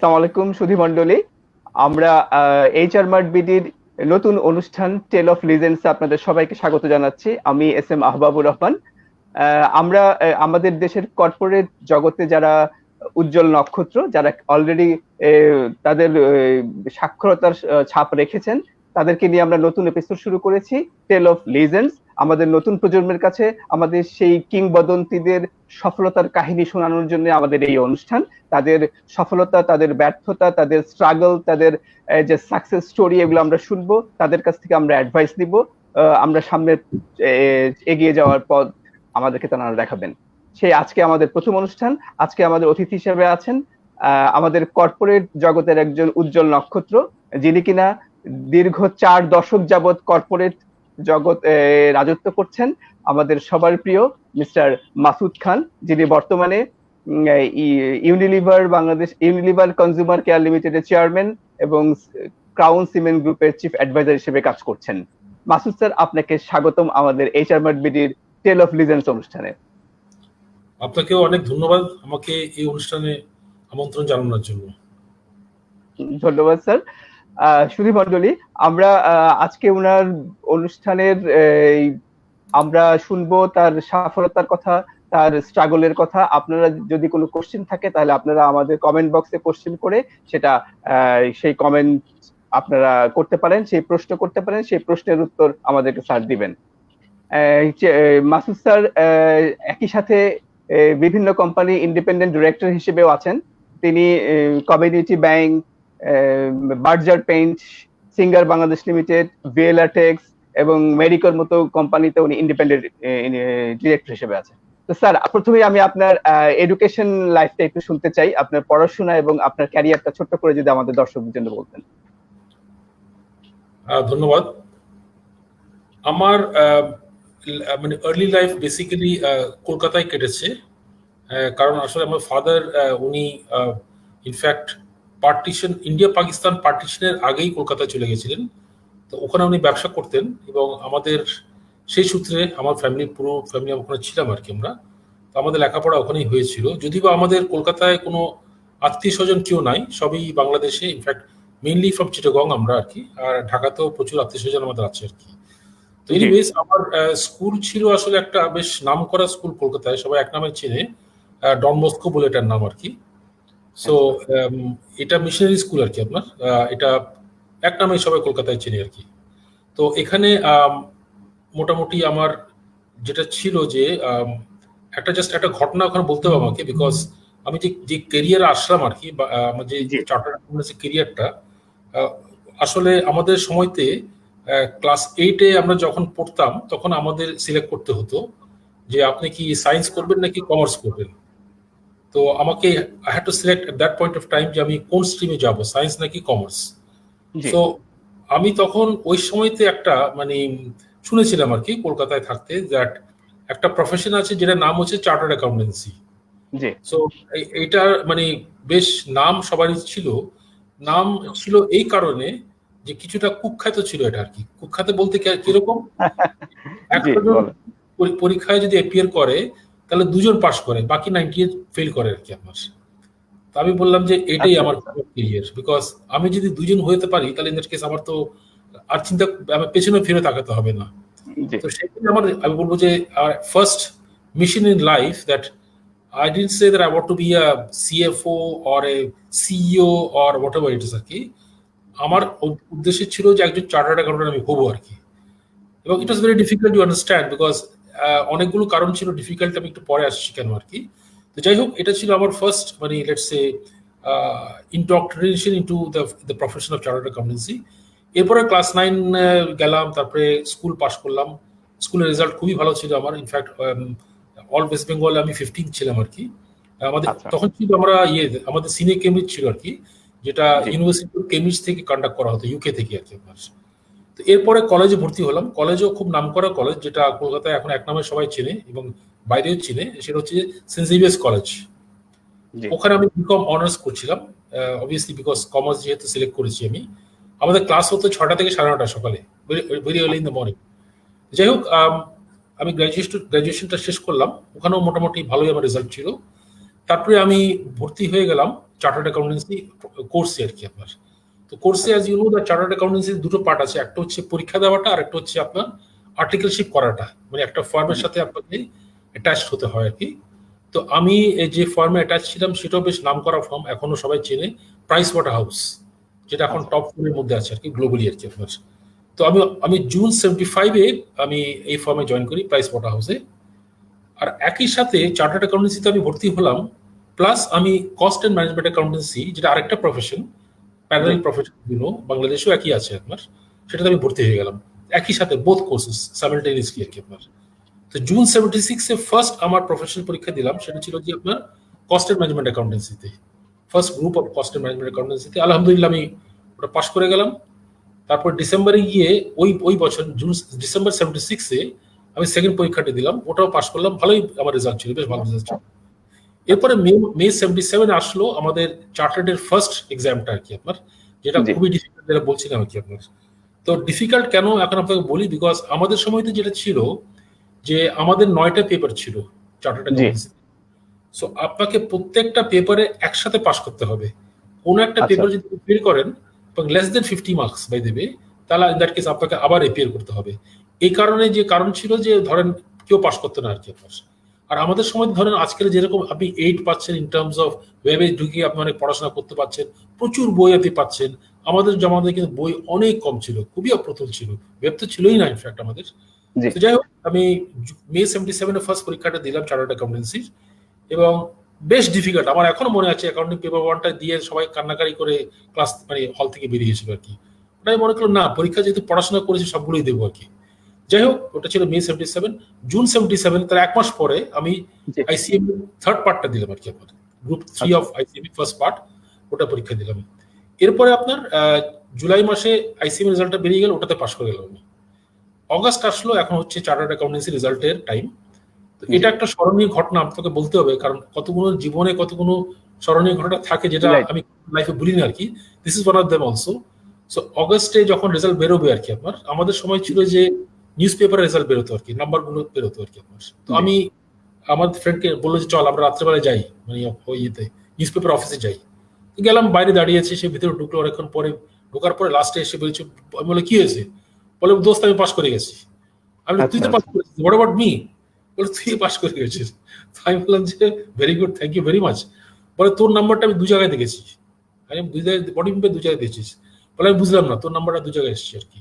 আসসালামু আলাইকুম সুধী মণ্ডলী। আমরা এইচআর মার্ট বিডির নতুন অনুষ্ঠান টেল অফ লিজেন্ডস আপনাদের সবাইকে স্বাগত জানাচ্ছি। আমি এস এম আহবাবুর রহমান। আমরা আমাদের দেশের কর্পোরেট জগতে যারা উজ্জ্বল নক্ষত্র, যারা অলরেডি তাদের সাক্ষরতার ছাপ রেখেছেন, তাদেরকে নিয়ে আমরা নতুন এপিসোড শুরু করেছি টেল অফ লিজেন্ডস। আমাদের নতুন প্রজন্মের কাছে আমাদের সেই কিংবদন্তিদের সফলতার কাহিনী শোনানোর জন্য আমাদের এই অনুষ্ঠান। তাদের সফলতা, তাদের ব্যর্থতা, তাদের স্ট্রাগল, তাদের যে সাকসেস স্টোরি, এগুলো আমরা শুনবো, তাদের কাছ থেকে আমরা অ্যাডভাইস নিব। আমরা সামনে এগিয়ে যাওয়ার পথ আমাদেরকে তারা দেখাবেন। সেই আজকে আমাদের প্রথম অনুষ্ঠান। আজকে আমাদের অতিথি হিসেবে আছেন আমাদের কর্পোরেট জগতের একজন উজ্জ্বল নক্ষত্র, যিনি কিনা দীর্ঘ 4 দশক যাবৎ কর্পোরেট জগৎ রাজত্ব করছেন। আমাদের সবার প্রিয় মিস্টার মাসুদ খান, যিনি বর্তমানে ইউনিলিভার কনজিউমার কেয়ার লিমিটেডের চেয়ারম্যান এবং ক্রাউন সিমেন্ট গ্রুপের চিফ অ্যাডভাইজার হিসেবে কাজ করছেন। মাসুদ স্যার, আপনাকে স্বাগতম আমাদের এইচআর মার্ট বিডির টেল অফ লিজেন্ডস অনুষ্ঠানে। আপনাকেও অনেক ধন্যবাদ আমাকে এই অনুষ্ঠানে আমন্ত্রণ জানানোর জন্য। ধন্যবাদ স্যার। সুধী মণ্ডলী, আমরা আজকে ওনার অনুষ্ঠানের আমরা শুনবো তার সফলতার কথা, তার স্ট্রাগলের কথা। আপনারা যদি কোনো কোশ্চেন থাকে তাহলে আপনারা আমাদের কমেন্ট বক্সে কোশ্চেন করে সেটা সেই কমেন্ট আপনারা করতে পারেন, সেই প্রশ্ন করতে পারেন, সেই প্রশ্নের উত্তর আমাদেরকে স্যার দিবেন। মাসুদ স্যার একই সাথে বিভিন্ন কোম্পানি ইন্ডিপেন্ডেন্ট ডিরেক্টর হিসেবেও আছেন। তিনি community bank, Berger Paint, Singer Bangladesh limited, ভিএলআরটেক্স এবং মেডিকোর মতো কোম্পানিতে উনি ইন্ডিপেন্ডেন্ট ডিরেক্টর হিসেবে আছেন। তো স্যার, প্রথমেই আমি আপনার এডুকেশন লাইফটা একটু শুনতে চাই, আপনার পড়াশোনা এবং আপনার ক্যারিয়ারটা ছোট্ট করে যদি আমাদের দর্শকদের জন্য বলতেন। ধন্যবাদ। আমার মানে আর্লি লাইফ বেসিক্যালি কলকাতায় কেটেছে, কারণ আসলে আমার ফাদার উনি ইনফ্যাক্ট ইন্ডিয়া পাকিস্তান পার্টিশনের আগেই কলকাতায় চলে গেছিলেন। তো ওখানে উনি ব্যবসা করতেন এবং আমাদের সেই সূত্রে আমার পুরো ফ্যামিলি ওখানে ছিলাম আর কি আমরা। তো আমাদের লেখাপড়া ওখানেই হয়েছিল, যদিও আমাদের কলকাতায় কোনো আত্মীয় স্বজন কেউ নাই, সবই বাংলাদেশে, ইনফ্যাক্ট মেইনলি ফ্রম চিটাগং আমরা আর কি। আর ঢাকাতেও প্রচুর আত্মীয় স্বজন আমাদের আছে আর কি। তো এনিওয়েজ আমার স্কুল ছিল আসলে একটা বেশ নাম করা স্কুল কলকাতায়, সবাই এক নামে চেনে, ডন বস্কো বলে এটার নাম আর কি। সো এটা মিশনারি স্কুল আর কি আপনার, এটা এক নামে সবাই কলকাতায় চেনে আর কি। তো এখানে মোটামুটি আমার যেটা ছিল যে একটা ঘটনা ওখানে বলতে হবে আমাকে, বিকজ আমি যে কেরিয়ারে আসলাম আর কি, আমার যে চার্টার্ড অ্যাকাউন্টেন্সি কেরিয়ারটা, আসলে আমাদের সময়তে ক্লাস 8-এ আমরা যখন পড়তাম তখন আমাদের সিলেক্ট করতে হতো যে আপনি কি সায়েন্স করবেন নাকি কমার্স করবেন। তো আমাকে I had to select at that point of time যে আমি কোন স্ট্রিমে যাব, সায়েন্স নাকি কমার্স। সো আমি তখন ওই সময়তে একটা মানে শুনেছিলাম আর কি কলকাতায় থাকতে, দ্যাট একটা প্রফেশন আছে যেটার নাম হচ্ছে চার্টার্ড অ্যাকাউন্টেন্সি। সো এইটার মানে বেশ নাম সবারই ছিল। নাম ছিল এই কারণে যে কিছুটা কুখ্যাত ছিল এটা আর কি। কুখ্যাত বলতে কিরকম, একজন পরীক্ষায় যদি অ্যাপিয়ার করে তাহলে 2জন পাস করে, বাকি 98 ফেল করে আর কি আমার। তো আমি বললাম যে এটাই আমার ক্যারিয়ার, বিকজ আমি যদি 2জন হতে পারি তাহলে ইন দ্যাট কেস আমার তো আর আমার পেছনে ফিরে তাকাতে হবে না। তো সেটাই আমি বলবো যে first mission in life, that I didn't say that I want to be a CFO or a CEO or whatever it is আর কি। আমার উদ্দেশ্য ছিল যে একজন চার্টার্ড অ্যাকাউন্টেন্ট আমি হবো আর কি। এবং it was very difficult to understand, because অনেকগুলো কারণ ছিল ডিফিকাল্ট, আমি একটু পরে আসছি কেন আর কি। তো যাই হোক, এটা ছিল আমার ফার্স্ট মানে let's say indoctrination into the profession of chartered accountancy. এরপরে ক্লাস 9 গেলাম, তারপরে স্কুল পাস করলাম। স্কুলের রেজাল্ট খুবই ভালো ছিল আমার, ইনফ্যাক্ট অল ওয়েস্ট বেঙ্গল আমি 15 ছিলাম আর কি। আমাদের তখন ছিল আমাদের সিনিয়র কেমিস্ট ছিল আর কি, যেটা ইউনিভার্সিটি অফ কেমিস্ট থেকে কন্ডাক্ট করা হতো, ইউকে থেকে আর কি। তো এরপরে কলেজে ভর্তি হলাম। কলেজও খুব নামকরা কলেজ, যেটা কলকাতায় এখন এক নামে সবাই চেনে এবং বাইরেও চেনে, সেটা হচ্ছে সেন্ট জেভিয়ার্স কলেজ। ওখানে আমি বিকম অনার্স করছিলাম, অবভিয়াসলি বিকজ কমার্স যেহেতু সিলেক্ট করেছি আমি। আমাদের ক্লাস হতো 6টা থেকে 9:30 সকালে, very early in the morning. যাই হোক, আমি গ্রাজুয়েশনটা শেষ করলাম, ওখানেও মোটামুটি ভালোই আমার রেজাল্ট ছিল। তারপরে আমি ভর্তি হয়ে গেলাম চার্টার্ড অ্যাকাউন্টেন্সি কোর্সে আর কি আপনার। তো কোর্সে as you know the chartered অ্যাকাউন্টেন্সির দুটো পার্ট আছে, একটা হচ্ছে পরীক্ষা দেওয়াটা আর একটা হচ্ছে আপনার আর্টিকেলশিপ করাটা, মানে একটা ফার্মের সাথে আপনাকে অ্যাটাচ হতে হয় আর কি। তো আমি যে ফার্মে অ্যাটাচ ছিলাম সেটাও বেশ নাম করা ফার্ম, এখনো সবাই চেনে, প্রাইস ওয়াটার হাউস, যেটা এখন টপ 4 এর মধ্যে আছে আর কি গ্লোবালি আর কি আপনার। তো আমি জুন 75-এ আমি এই ফার্মে জয়েন করি, প্রাইস ওয়াটার হাউসে। আর একই সাথে চার্টার্ড অ্যাকাউন্টেন্সিতে আমি ভর্তি হলাম, প্লাস আমি কস্ট অ্যান্ড ম্যানেজমেন্ট অ্যাকাউন্টেন্সি, যেটা আরেকটা প্রফেশন, প্যারালাল প্রফেশন, বাংলাদেশেও একই আছে আপনার, সেটাতে আমি ভর্তি হয়ে গেলাম একই সাথে, বোথ কোর্সেস সাইমালটেনিয়াসলি আর কি আপনার। তো জুন 76-এ ফার্স্ট আমার প্রফেশনাল পরীক্ষা দিলাম, সেটা ছিল যে আপনার কস্ট অ্যান্ড ম্যানেজমেন্ট অ্যাকাউন্টেন্সিতে, first group of cost and management অ্যাকাউন্টেন্সিতে। আলহামদুলিল্লাহ আমি ওটা পাস করে গেলাম। তারপর ডিসেম্বরে গিয়ে ওই বছর ডিসেম্বর 76-এ আমি সেকেন্ড পরীক্ষাটা দিলাম, ওটাও পাস করলাম, ভালোই আমার রেজাল্ট ছিল, বেশ ভালো রেজাল্ট ছিল। এরপরে মে 77-এ আসলো আমাদের চার্টার্ডের ফার্স্ট এক্সামটা আর কি আপনার, যেটা খুবই ডিফিকাল্ট, যেটা বলছিলাম আর কি আপনার। তো ডিফিকাল্ট কেন এখন আপনাকে বলি, বিকজ আমাদের সময়তে যেটা ছিল যে আমাদের 9টা পেপার ছিল চার্টার্ড অ্যাকাউন্টেন্সি। সো আপনাকে প্রত্যেকটা পেপারে একসাথে পাস করতে হবে। কোন একটা পেপার যদি এপিয়ার করেন এবং লেস দেন 50 মার্কস বাই দেবে, তাহলে ইন দ্যাট কেস আপনাকে আবার এপিয়ার করতে হবে। এই কারণে যে কারণ ছিল যে ধরেন কেউ পাস করতে না আর কি আপনার। আর আমাদের সময় ধরেন আজকের যেরকম আপনি 8 পাচ্ছেন ইন টার্মস অফ ওয়েবে ঢুকে আপনি অনেক পড়াশোনা করতে পারছেন, প্রচুর বই আপনি পাচ্ছেন। আমাদের জমাতে কিন্তু বই অনেক কম ছিল, খুবই অপ্রতুল ছিল, ওয়েব তো ছিলই না ইনফ্যাক্ট আমাদের। যাই হোক, আমি মে 77-এ ফার্স্ট পরীক্ষাটা দিলাম চার্টার্ড অ্যাকাউন্টেন্সির, এবং বেশ ডিফিকাল্ট। আমার এখনো মনে আছে অ্যাকাউন্টিং পেপার 1টা দিয়ে সবাই কান্নাকারি করে ক্লাস মানে হল থেকে বেরিয়েছিল আর কি। ওটাই মনে করলাম না, পরীক্ষা যেহেতু পড়াশোনা করেছি সবগুলোই দেবো আর কি। যাই হোক, ওটা ছিল মে 77। জুন 77, তার 1 মাস পরে আমি আইসিএম থার্ড পার্টটা দিলাম আর কি, আপনার group 3 of ICM first part, ওটা পরীক্ষা দিলাম। এরপরে আপনার জুলাই মাসে আইসিএম রেজাল্টটা বেরিয়ে গেল, ওটাতে পাস করে গেলাম আমি। অগাস্ট আসলো, এখন হচ্ছে চার্টার্ড অ্যাকাউন্টেন্সি রেজাল্টের টাইম। তো এটা একটা স্মরণীয় ঘটনা আপনাকে বলতে হবে, কারণ কতগুলো জীবনে কতগুলো স্মরণীয় ঘটনা থাকে যেটা আমি লাইফে ভুলিনি আর কি। This is one of them also. So অগাস্টে যখন রেজাল্ট বেরোবে আর কি আপনার, আমাদের সময় ছিল যে নিউজ পেপারে রেজাল্ট বেরোতো আর কি, নাম্বারগুলো বেরোতো আর কি আপনার। তো আমি আমার ফ্রেন্ডকে বললো যে চল আমরা রাত্রেবেলায় যাই, মানে ওই ইয়েতে নিউজ পেপার অফিসে যাই। গেলাম, বাইরে দাঁড়িয়েছি, সে ভিতরে ঢুকলো, অনেকক্ষণ পরে ঢোকার পরে লাস্টে এসে বলছে, আমি বলে কি হয়েছে, বলে দোস্ত আমি পাস করে গেছি। আমি তুই তো পাস করেছিস, হোয়াট অ্যাবাউট মি, বলে তুই পাস করে গেছিস। আমি বললাম যে very good, thank you very much. বলে তোর নাম্বারটা আমি 2 জায়গায় দেখেছি। আমি 2 জায়গায়, বডি মেম্বার 2 জায়গায় দেখেছিস? বলে আমি বুঝলাম না, তোর নাম্বারটা 2 জায়গায় এসেছে আর কি।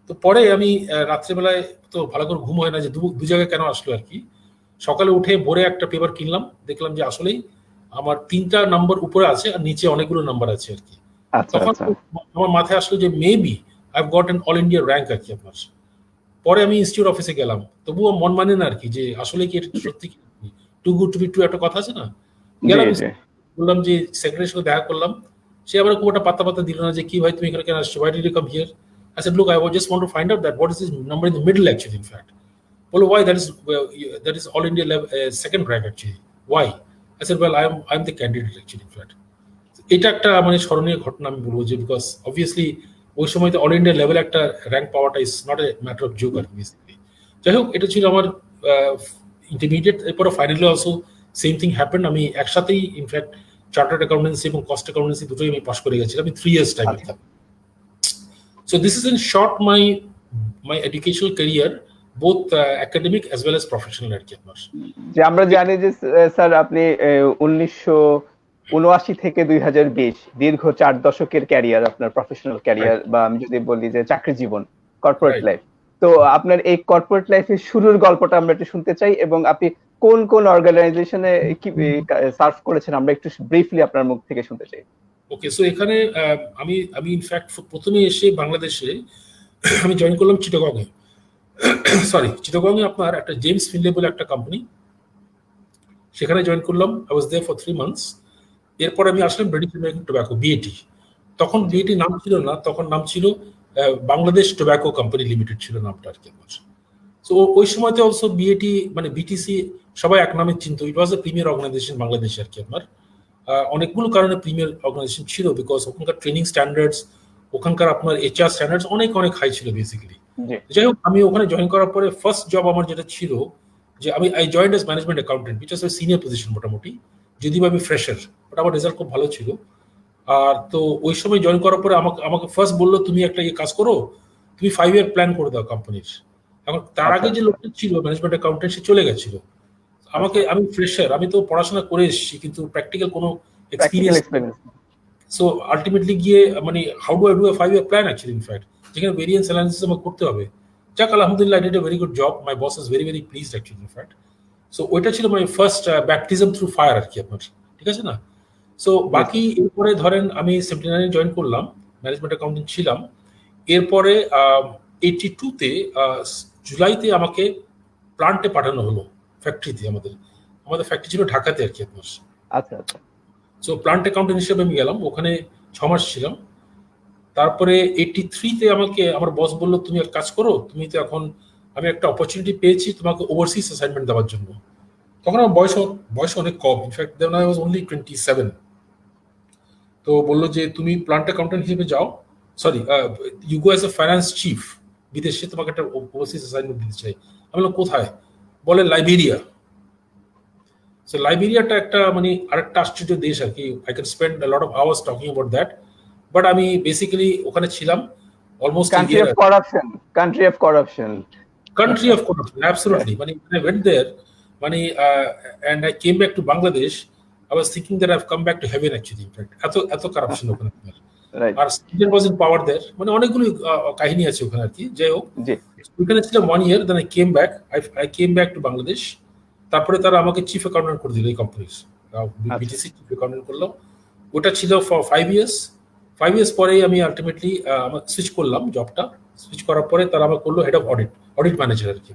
তো পরে আমি রাত্রেবেলায় তো ভালো করে ঘুম হয় না যে 2 জায়গায় কেন আসলো আর কি। সকালে উঠে ভোরে একটা পেপার কিনলাম, দেখলাম যে আসলেই আমার 3টা নাম্বার উপরে আছে আর নিচে অনেকগুলো নাম্বার আছে আর কি। তখন আমার মাথায় আসলো যে maybe I have got an all India rank আর কি আপনার। পরে আমি ইনস্টিটিউট অফিসে গেলাম, তবুও মন মানে না আর কি যে আসলে কি এটা সত্যি কি, too good to be true একটা কথা আছে না। গেলাম, বললাম যে সেক্রেটারির সাথে দেখা করলাম, সে আবার খুব একটা পাত্তা দিল না যে কি ভাই তুমি এখানে কেন আসছো, why did you come here. I said, look, I just want to find out that what is this number in the middle actually, in fact. Well, why? That is all India level, second rank actually. Why? I said, well, I'm the candidate actually, in fact. এটা একটা মানে স্মরণীয় ঘটনা আমি বলবো যে, because obviously ওই সময় তো অল ইন্ডিয়া লেভেল একটা র্যাঙ্ক পাওয়াটা is not a matter of joke আর কি। যাই হোক, এটা ছিল আমার ইন্টারমিডিয়েট। এরপরে finally also same thing happened, আমি একসাথেই ইনফ্যাক্ট চার্টার্ড অ্যাকাউন্টেন্সি এবং কস্ট অ্যাকাউন্টেন্সি দুটোই আমি পাস করে গেছিলাম, আমি 3 years time. So this is in short my educational career, both academic as well as professional আর কি আপনার। যে আমরা জানি যে স্যার আপনি 1979 থেকে 2020 দীর্ঘ 4 দশকের ক্যারিয়ার, আপনার প্রফেশনাল ক্যারিয়ার, বা আমি যদি বলি যে চাকরি জীবন, কর্পোরেট লাইফ। তো আপনার এই কর্পোরেট লাইফের শুরুর গল্পটা আমরা একটু শুনতে চাই, এবং আপনি কোন কোন অর্গানাইজেশনে কি সার্ভ করেছেন আমরা একটু ব্রিফলি আপনার মুখ থেকে শুনতে চাই। ওকে, সো এখানে আমি ইনফ্যাক্ট প্রথমে এসে বাংলাদেশে আমি জয়েন করলাম চিটাগংয়ে। চিটাগংয়ে আপনার একটা জেমস ফিনলে বলে একটা কোম্পানি, সেখানে জয়েন করলাম। I was there for 3 months। এরপর আমি আসলাম ব্রিটিশ আমেরিকান টোব্যাকো, বিএটি। তখন বিএটি নাম ছিল না, তখন নাম ছিল বাংলাদেশ টোব্যাকো কোম্পানি লিমিটেড ছিল নামটা আর কি। সো ওই সময়তে অলসো বিএটি মানে বিটিসি সবাই এক নামে চিনতো। ইট ওয়াজ এ প্রিমিয়ার অর্গানাইজেশন বাংলাদেশে আর কি আপনার। অনেকগুলো কারণে প্রিমিয়ার অর্গানাইজেশন ছিল, বিকজ ওখানকার ট্রেনিং স্ট্যান্ডার্ডস, ওখানকার আপনার এইচআর স্ট্যান্ডার্ডস অনেক অনেক হাই ছিল বেসিক্যালি। যাই হোক, আমি ওখানে জয়েন করার পরে ফার্স্ট জব আমার যেটা ছিল যে I joined as management accountant, which was a senior position মোটামুটি। যদিও আমি ফ্রেশার, বাট আমার রেজাল্ট খুব ভালো ছিল। আর তো ওই সময় জয়েন করার পরে আমাকে আমাকে ফার্স্ট বললো তুমি একটা কাজ করো, তুমি 5 ইয়ার প্ল্যান করে দাও কোম্পানির। এখন তার আগে যে লোকটা ছিল ম্যানেজমেন্ট অ্যাকাউন্টেন্ট, সে চলে গেছিল। আমাকে, আমি ফ্রেশার, আমি তো পড়াশোনা করে এসেছি কিন্তু প্র্যাকটিক্যাল কোনো এক্সপিরিয়েন্স। সো আলটিমেটলি গিয়ে মানে how do I do a 5 year plan actually, in fact যেখানে ভেরিয়েন্স অ্যানালিসিস আমাকে করতে হবে। যাক আলহামদুলিল্লাহ, I did a very good job, my boss is very very pleased actually, in fact. So ওইটা ছিল my first baptism through fire আর কি আপনার, ঠিক আছে না? সো বাকি এরপরে ধরেন আমি 79 জয়েন করলাম, ম্যানেজমেন্ট অ্যাকাউন্টেন্ট ছিলাম। এরপরে 82-তে জুলাইতে আমাকে প্লান্টে পাঠানো হলো, ফ্যাক্টরিতে। আমাদের আমাদের ফ্যাক্টরি ছিল ঢাকাতে আর কি আপনার। আচ্ছা আচ্ছা। সো প্লান্ট অ্যাকাউন্টেন্ট হিসেবে আমি গেলাম, ওখানে 6 মাস ছিলাম। তারপরে 83-তে আমাকে আমার বস বললো তুমি এক কাজ করো, তুমি তো এখন, আমি একটা অপরচুনিটি পেয়েছি তোমাকে ওভারসিজ অ্যাসাইনমেন্ট দেওয়ার জন্য। তখন আমার বয়স অনেক কম, in fact then I was only 27। তো বললো যে তুমি প্লান্ট অ্যাকাউন্টেন্ট হিসেবে যাও, sorry you go as a finance chief, বিদেশে তোমাকে একটা ওভারসিজ অ্যাসাইনমেন্ট দিতে চাই। আমি বললাম কোথায়? বলে লাইবেরিয়া। সো লাইবেরিয়াটা একটা মানে আরেকটা আশ্চর্য দেশ আর কি। I can spend a lot of hours talking about that, but আমি বেসিক্যালি ওখানে ছিলাম almost country of corruption, country of corruption, absolutely. মানে I went there, মানে and I came back to Bangladesh, I was thinking that I've come back to heaven actually, in fact এত corruption ওখানে। আর student was in পাওয়ার দেয়ার, মানে অনেকগুলো কাহিনী আছে ওখানে আর কি। যাই হোক, ওখানে ছিলাম 1 year, then I came back to Bangladesh। তারপরে তারা আমাকে চিফ অ্যাকাউন্টেন্ট করে দিল এই কোম্পানির, বিটিসি চিফ অ্যাকাউন্টেন্ট করলো। ওটা ছিল ফর 5 years। 5 years পরেই আমি আলটিমেটলি সুইচ করলাম জবটা। সুইচ করার পরে তারা আমাকে করলো হেড অফ অডিট ম্যানেজার আর কি।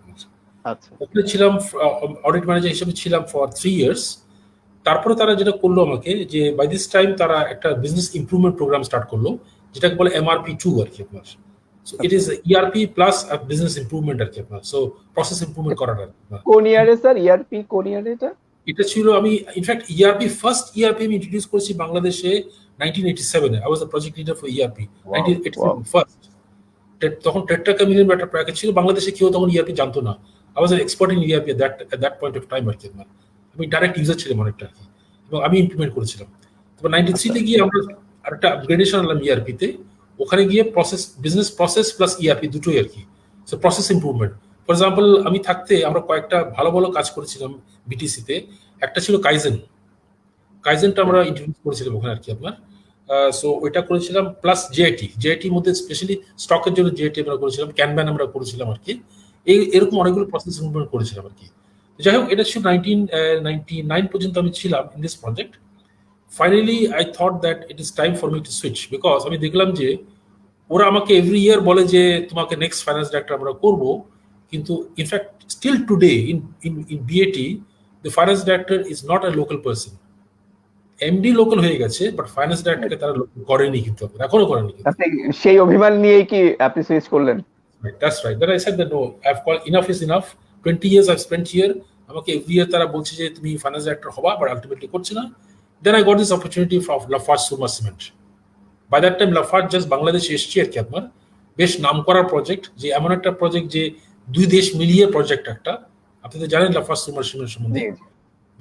আচ্ছা, ওখানে ছিলাম অডিট ম্যানেজার হিসেবে ছিলাম ফর 3 years। তারপরে তারা যেটা করলো আমাকে, যে বাই দিস টাইম তারা একটা বিজনেস ইমপ্রুভমেন্ট প্রোগ্রাম স্টার্ট করলো, যেটাকে বলে MRP2 আর কি আপনার। So it is ERP plus business improvement আর কি আপনার। সো প্রসেস ইমপ্রুভমেন্ট করার আর কি। কোন ইয়ারে স্যার ইআরপি, কোন ইয়ারে এটা? এটা ছিল, আমি ইনফ্যাক্ট ফার্স্ট ERP আমি ইন্ট্রোডিউস করেছি বাংলাদেশে 1987-এ। I was the project leader for ERP 1987 first. তখন টেট্রা ক্যামিলিয়ন একটা প্যাকেজ ছিল, বাংলাদেশে কেউ তখন ERP জানতো না। I was an expert in ERP at that point of time আর কি। আমি ডাইরেক্ট ইউজার ছিলাম অনেকটা আর কি, এবং আমি ইমপ্লিমেন্ট করেছিলাম। তারপর 93-তে গিয়ে আমরা আরেকটা আপগ্রেডেশন আনলাম ERP-তে। ওখানে গিয়ে বিজনেস প্রসেস প্লাস ERP দুটোই আর কি। So process improvement, for example আমি থাকতে আমরা কয়েকটা ভালো ভালো কাজ করেছিলাম বিটিসিতে। একটা ছিল কাইজেনটা আমরা ইন্ট্রোডিউস করেছিলাম ওখানে আর কি আপনার। সো ওইটা করেছিলাম, প্লাস জেআইটির মধ্যে স্পেশালি স্টকের জন্য জেআইটি আমরা করেছিলাম, ক্যানব্যান আমরা করেছিলাম আর কি। এরকম অনেকগুলো প্রসেস ইমপ্রুভমেন্ট করেছিলাম আর কি। যাই হোক, এটা ছিল 1999 পর্যন্ত আমি ছিলাম in this project. Finally I thought that it is time for me to switch, because আমি দেখলাম যে ওরা আমাকে এভরি ইয়ার বলে যে তোমাকে নেক্সট ফাইন্যান্স ডাইরেক্টর আমরা করবো, কিন্তু in fact still today in BAT the finance director is not a local person. MD local হয়ে গেছে, বাট ফাইন্যান্স ডাইরেক্টরকে তারা করেনি, কিন্তু এখনো করেনি। সেই অভিমান নিয়ে কি আপনি সুইচ করলেন? That's right. Then I said that no, I've called, enough is enough. 20 years I've spent here. আমাকে every year তারা বলছে যে তুমি ফাইন্যান্স ডাইরেক্টর হবা, but ultimately করছে না। Then I got this opportunity from Lafarge Sumer Cement. By that time Lafarge just বাংলাদেশে এসেছে আর কি আপনার। বেশ নাম করা প্রজেক্ট, যে এমন একটা প্রজেক্ট যে দুই দেশ মিলিয়ে প্রজেক্ট একটা। আপনি তো জানেন Lafarge Sumer Cement সম্বন্ধে।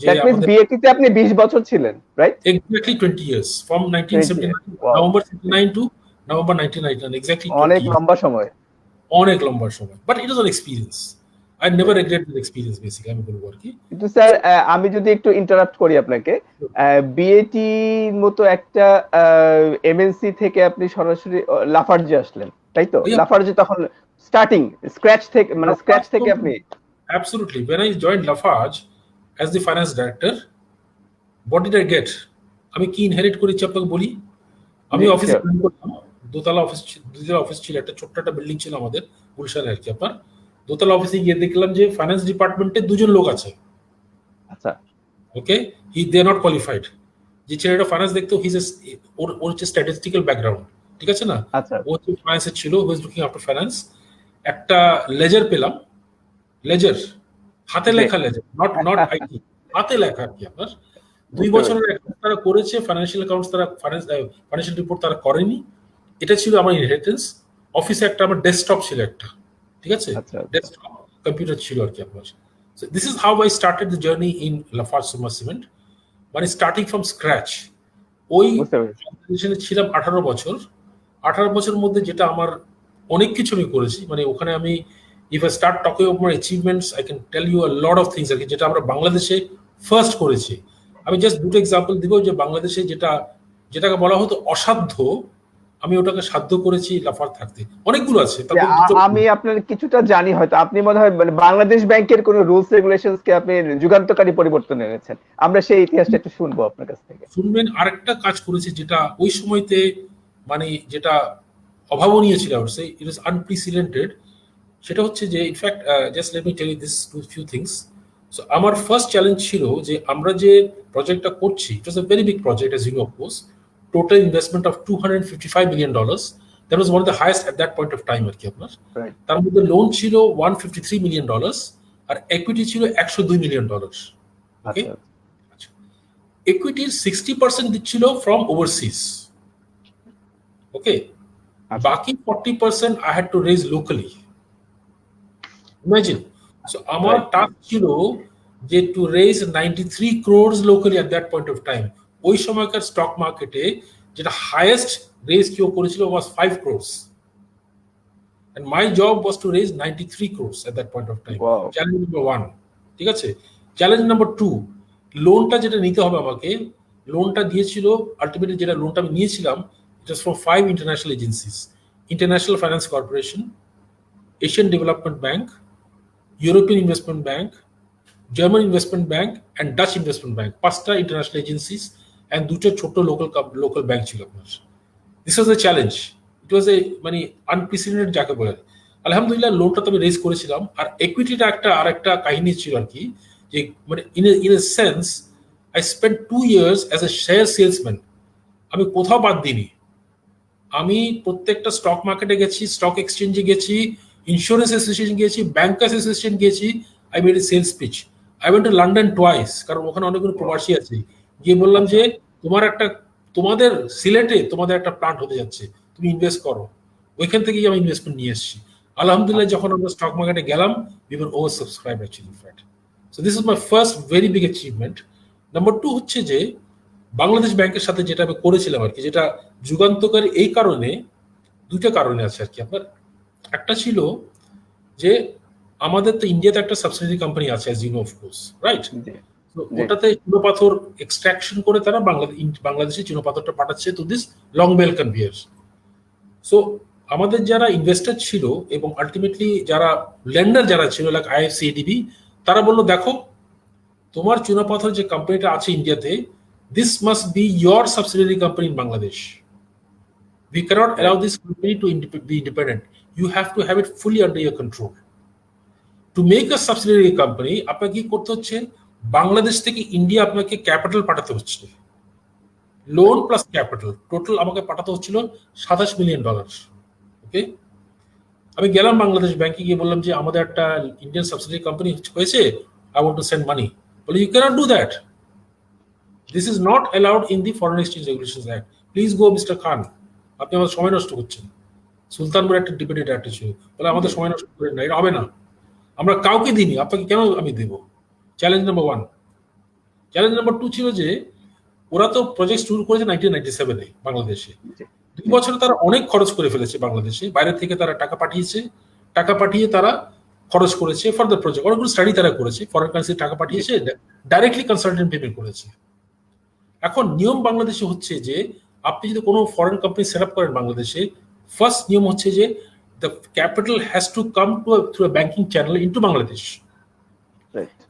That means বিএটিতে আপনি 20 বছর ছিলেন, right? Exactly 20 years, from 1979 November 79 to November 1999, exactly 20 অনেক লম্বা সময়, অনেক লম্বা সময়। But it was an experience, I never regret that experience basically, আমি বলবো আর কি। কিন্তু স্যার আমি যদি একটু ইন্টারাপ্ট করি আপনাকে, বিএটির মতো একটা এমএনসি থেকে আপনি সরাসরি লাফার্জে আসলেন, তাই তো? লাফার্জে তখন স্টার্টিং স্ক্র্যাচ থেকে আপনি? Absolutely. When I joined Lafarge as the finance director, what did I get? আমি কি ইনহেরিট করেছি আপনাকে বলি। আমি অফিসে জয়েন করলাম, দুতলা অফিস ছিল, একটা ছোট্ট একটা বিল্ডিং ছিল আমাদের গুলশানে আর কি আপনার। দোতলা অফিসে গিয়ে দেখলাম যে ফাইন্যান্স ডিপার্টমেন্টে দুজন লোক আছে। আচ্ছা, ওকে, দে আর নট কোয়ালিফাইড। যে ছেলেটা ফাইন্যান্স দেখতো, ওর হচ্ছে স্ট্যাটিস্টিক্যাল ব্যাকগ্রাউন্ড, ঠিক আছে না? আচ্ছা, ও হচ্ছে ফাইন্যান্সে ছিল, who is looking after finance. একটা লেজার পেলাম, লেজার হাতে লেখা লেজার, নট আইটি, হাতে লেখা আর কি আপনার। 2 বছরের তারা করেছে ফাইন্যান্সিয়াল অ্যাকাউন্টস, তারা ফাইন্যান্সিয়াল রিপোর্ট তারা করেনি। এটা ছিল আমার ইনহেরিটেন্স। অফিসে একটা আমার ডেস্কটপ ছিল একটা, ঠিক আছে, ডেস্কটপ কম্পিউটার ছিল আর কি আপনার। So this is how I started the journey in Lafarge Sumer Cement. মানে স্টার্টিং ফ্রম স্ক্র্যাচ। ওই বুঝতে পেরেছি। অর্গানাইজেশনে ছিলাম 18 বছর। 18 বছরের মধ্যে যেটা আমার অনেক কিছু আমি করেছি, মানে ওখানে আমি if I start talking of my achievements I can tell you a lot of things আর কি, যেটা আমরা বাংলাদেশে ফার্স্ট করেছি। আমি জাস্ট দুটো এক্সাম্পল দিব যে বাংলাদেশে যেটাকে বলা হতো অসাধ্য, আমি ওটাকে সাধ্য করেছি লাফার থাকতে। অনেকগুলো আছে, যে তারপর দুটো আমি আপনার কিছুটা জানি, হয়তো আপনি মনে হয় মানে বাংলাদেশ ব্যাংকের কোন রুলস রেগুলেশনস কে আপনি যুগান্তকারী পরিবর্তন এনেছেন, আমরা সেই ইতিহাসটা একটু শুনবো আপনার কাছ থেকে। শুনবেন। আরেকটা কাজ করেছে যেটা ওই সময়তে মানে যেটা অভাবনীয় ছিল, ইট ইজ আনপ্রেসিডেন্টেড। সেটা হচ্ছে যে in fact just let me tell you this few things. So আমার ফার্স্ট চ্যালেঞ্জ ছিল যে আমরা যে প্রজেক্টটা করছি, it was a very big project as you know, of course. Total investment of $255 million, that was one of the highest at that point of time আর কি আপনার। রাইট। তার মধ্যে লোন ছিল $153 million আর equity ছিল $102 million। ওকে, আচ্ছা equity 60% দিচ্ছিল from overseas. ওকে, আচ্ছা। বাকি 40% I had to raise locally. Imagine. So আমার Right. টাস্ক ছিল যে to raise 93 crores locally at that point of time. ওই সময়কার স্টক মার্কেটে যেটা হাইয়েস্ট রেজ কেউ করেছিল was 5 crores. And my job was to raise 93 crores at that point of time. Wow. Challenge number 1, ঠিক আছে। চ্যালেঞ্জ নাম্বার 2, লোনটা যেটা নিতে হবে আমাকে, লোনটা দিয়েছিল আলটিমেটলি, যেটা লোনটা আমি নিয়েছিলাম, it was from 5 international agencies: International Finance Corporation, Asian Development Bank, European Investment Bank, German Investment Bank and Dutch Investment Bank, 5টা ইন্টারন্যাশনাল এজেন্সিস এন্ড দুটো ছোট লোকাল ব্যাংক ছিল আপনার। দিস ওয়াজ এ চ্যালেঞ্জ, ইট ওয়াজ এ মানে আনপ্রেসিডেন্টেড যাকে বলে। আলহামদুলিল্লাহ লোনটা তো আমি রেজ করেছিলাম। আর একুইটিটা আর একটা কাহিনী ছিল আর কি, যে মানে in a sense I spend 2 years as a share salesman. আমি কোথাও বাদ দিইনি। আমি প্রত্যেকটা স্টক মার্কেটে গেছি, স্টক এক্সচেঞ্জে গেছি, ইন্স্যুরেন্স অ্যাসোসিয়েশন গেছি, ব্যাংকার্স অ্যাসোসিয়েশন গেছি। I made a sales pitch. I went to London twice, কারণ ওখানে অনেকগুলো প্রবাসী আছে। গিয়ে বললাম যে তোমাদের সিলেটে তোমাদের একটা প্লান্ট হতে যাচ্ছে, তুমি ইনভেস্ট করো। ওইখান থেকেই আমি ইনভেস্টমেন্ট নিয়ে এসেছি। আলহামদুলিল্লাহ যখন আমরা স্টক মার্কেটে গেলাম, we were over subscribe actually in fact. So this is my first very big achievement. Number 2 হচ্ছে যে বাংলাদেশ ব্যাংকের সাথে যেটা আমি করেছিলাম আর কি, যেটা যুগান্তকারী এই কারণে, দুটো কারণে আছে আর কি আপনার। একটা ছিল যে আমাদের তো ইন্ডিয়াতে একটা সাবসিডিয়ারি কোম্পানি আছে, as you know of course, right. তো ওটাতে চুনোপাথর এক্সট্রাকশন করে তারা বাংলাদেশে চুনোপাথরটা পাঠাচ্ছে to this long belt conveyor. So আমাদের যারা ইনভেস্টর ছিল এবং আলটিমেটলি যারা লেন্ডার যারা ছিল, লাইক আইএফসি, এডিবি, তারা বললো দেখো তোমার চুনাপাথর যে কোম্পানিটা আছে ইন্ডিয়াতে, this must be your subsidiary company in Bangladesh. We cannot allow this company to be independent. You have to have it fully under your control. To make a subsidiary company, আপনাকে কি করতে হচ্ছে, বাংলাদেশ থেকে ইন্ডিয়া আপনাকে capital পাঠাতে হচ্ছে, loan plus capital total আমাকে পাঠাতে হচ্ছিল $27 million। ওকে, আমি গেলাম বাংলাদেশ ব্যাংকে, গিয়ে বললাম যে আমাদের একটা ইন্ডিয়ান সাবসিডিয়ারি কোম্পানি হয়েছে, I want to send money. বলে you can't do that, this is not allowed in the foreign exchange regulations act, please go mister Khan, আপনি আমাদের সময় নষ্ট করছেন। সুলতানপুর একটা ডিবেটেড একটা ছিল, বলে আমাদের সময় নষ্ট করেন না, এটা হবে না, আমরা কাউকে দিইনি, আপনাকে কেন আমি দেব। Challenge number 1। চ্যালেঞ্জ নাম্বার 2 ছিল যে ওরা তো প্রজেক্ট শুরু করেছে 1997-এ বাংলাদেশে। 2 বছরে তারা অনেক খরচ করে ফেলেছে বাংলাদেশে, বাইরে থেকে তারা টাকা পাঠিয়েছে, টাকা পাঠিয়ে তারা খরচ করেছে ফর দ্য প্রজেক্ট। অনেকগুলো স্টাডি তারা করেছে, ফরেন কারেন্সি টাকা পাঠিয়েছে, ডাইরেক্টলি কনসালটেন্ট পেমেন্ট করেছে। এখন নিয়ম বাংলাদেশে হচ্ছে যে আপনি যদি কোনো ফরেন কোম্পানি সেট আপ করেন বাংলাদেশে, ফার্স্ট নিয়ম হচ্ছে যে the capital has to come through a banking channel into Bangladesh.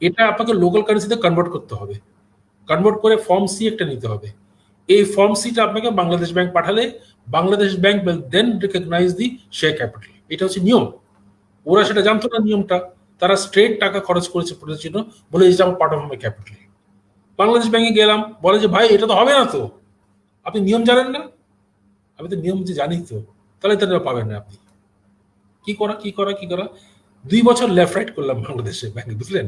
এটা আপনাকে লোকাল কারেন্সিতে কনভার্ট করতে হবে, কনভার্ট করে ফর্ম সি একটা নিতে হবে। এই ফর্ম সিটা আপনাকে বাংলাদেশ ব্যাংক পাঠালে Bangladesh bank will then recognise the share capital. এটা হচ্ছে নিয়ম। ওরা সেটা জানতো না নিয়মটা, তারা স্ট্রেট টাকা খরচ করেছে প্রজেক্টের জন্য, বলে এটা আমার part of my capital. Bangladesh ব্যাংকে গেলাম, বলে যে ভাই এটা তো হবে না, তো আপনি নিয়ম জানেন না। আমি তো নিয়ম যে জানি তো, তাহলে তারা পাবেন না। আপনি কি করা 2 বছর লেফট রাইট করলাম বাংলাদেশের ব্যাংকে, বুঝলেন।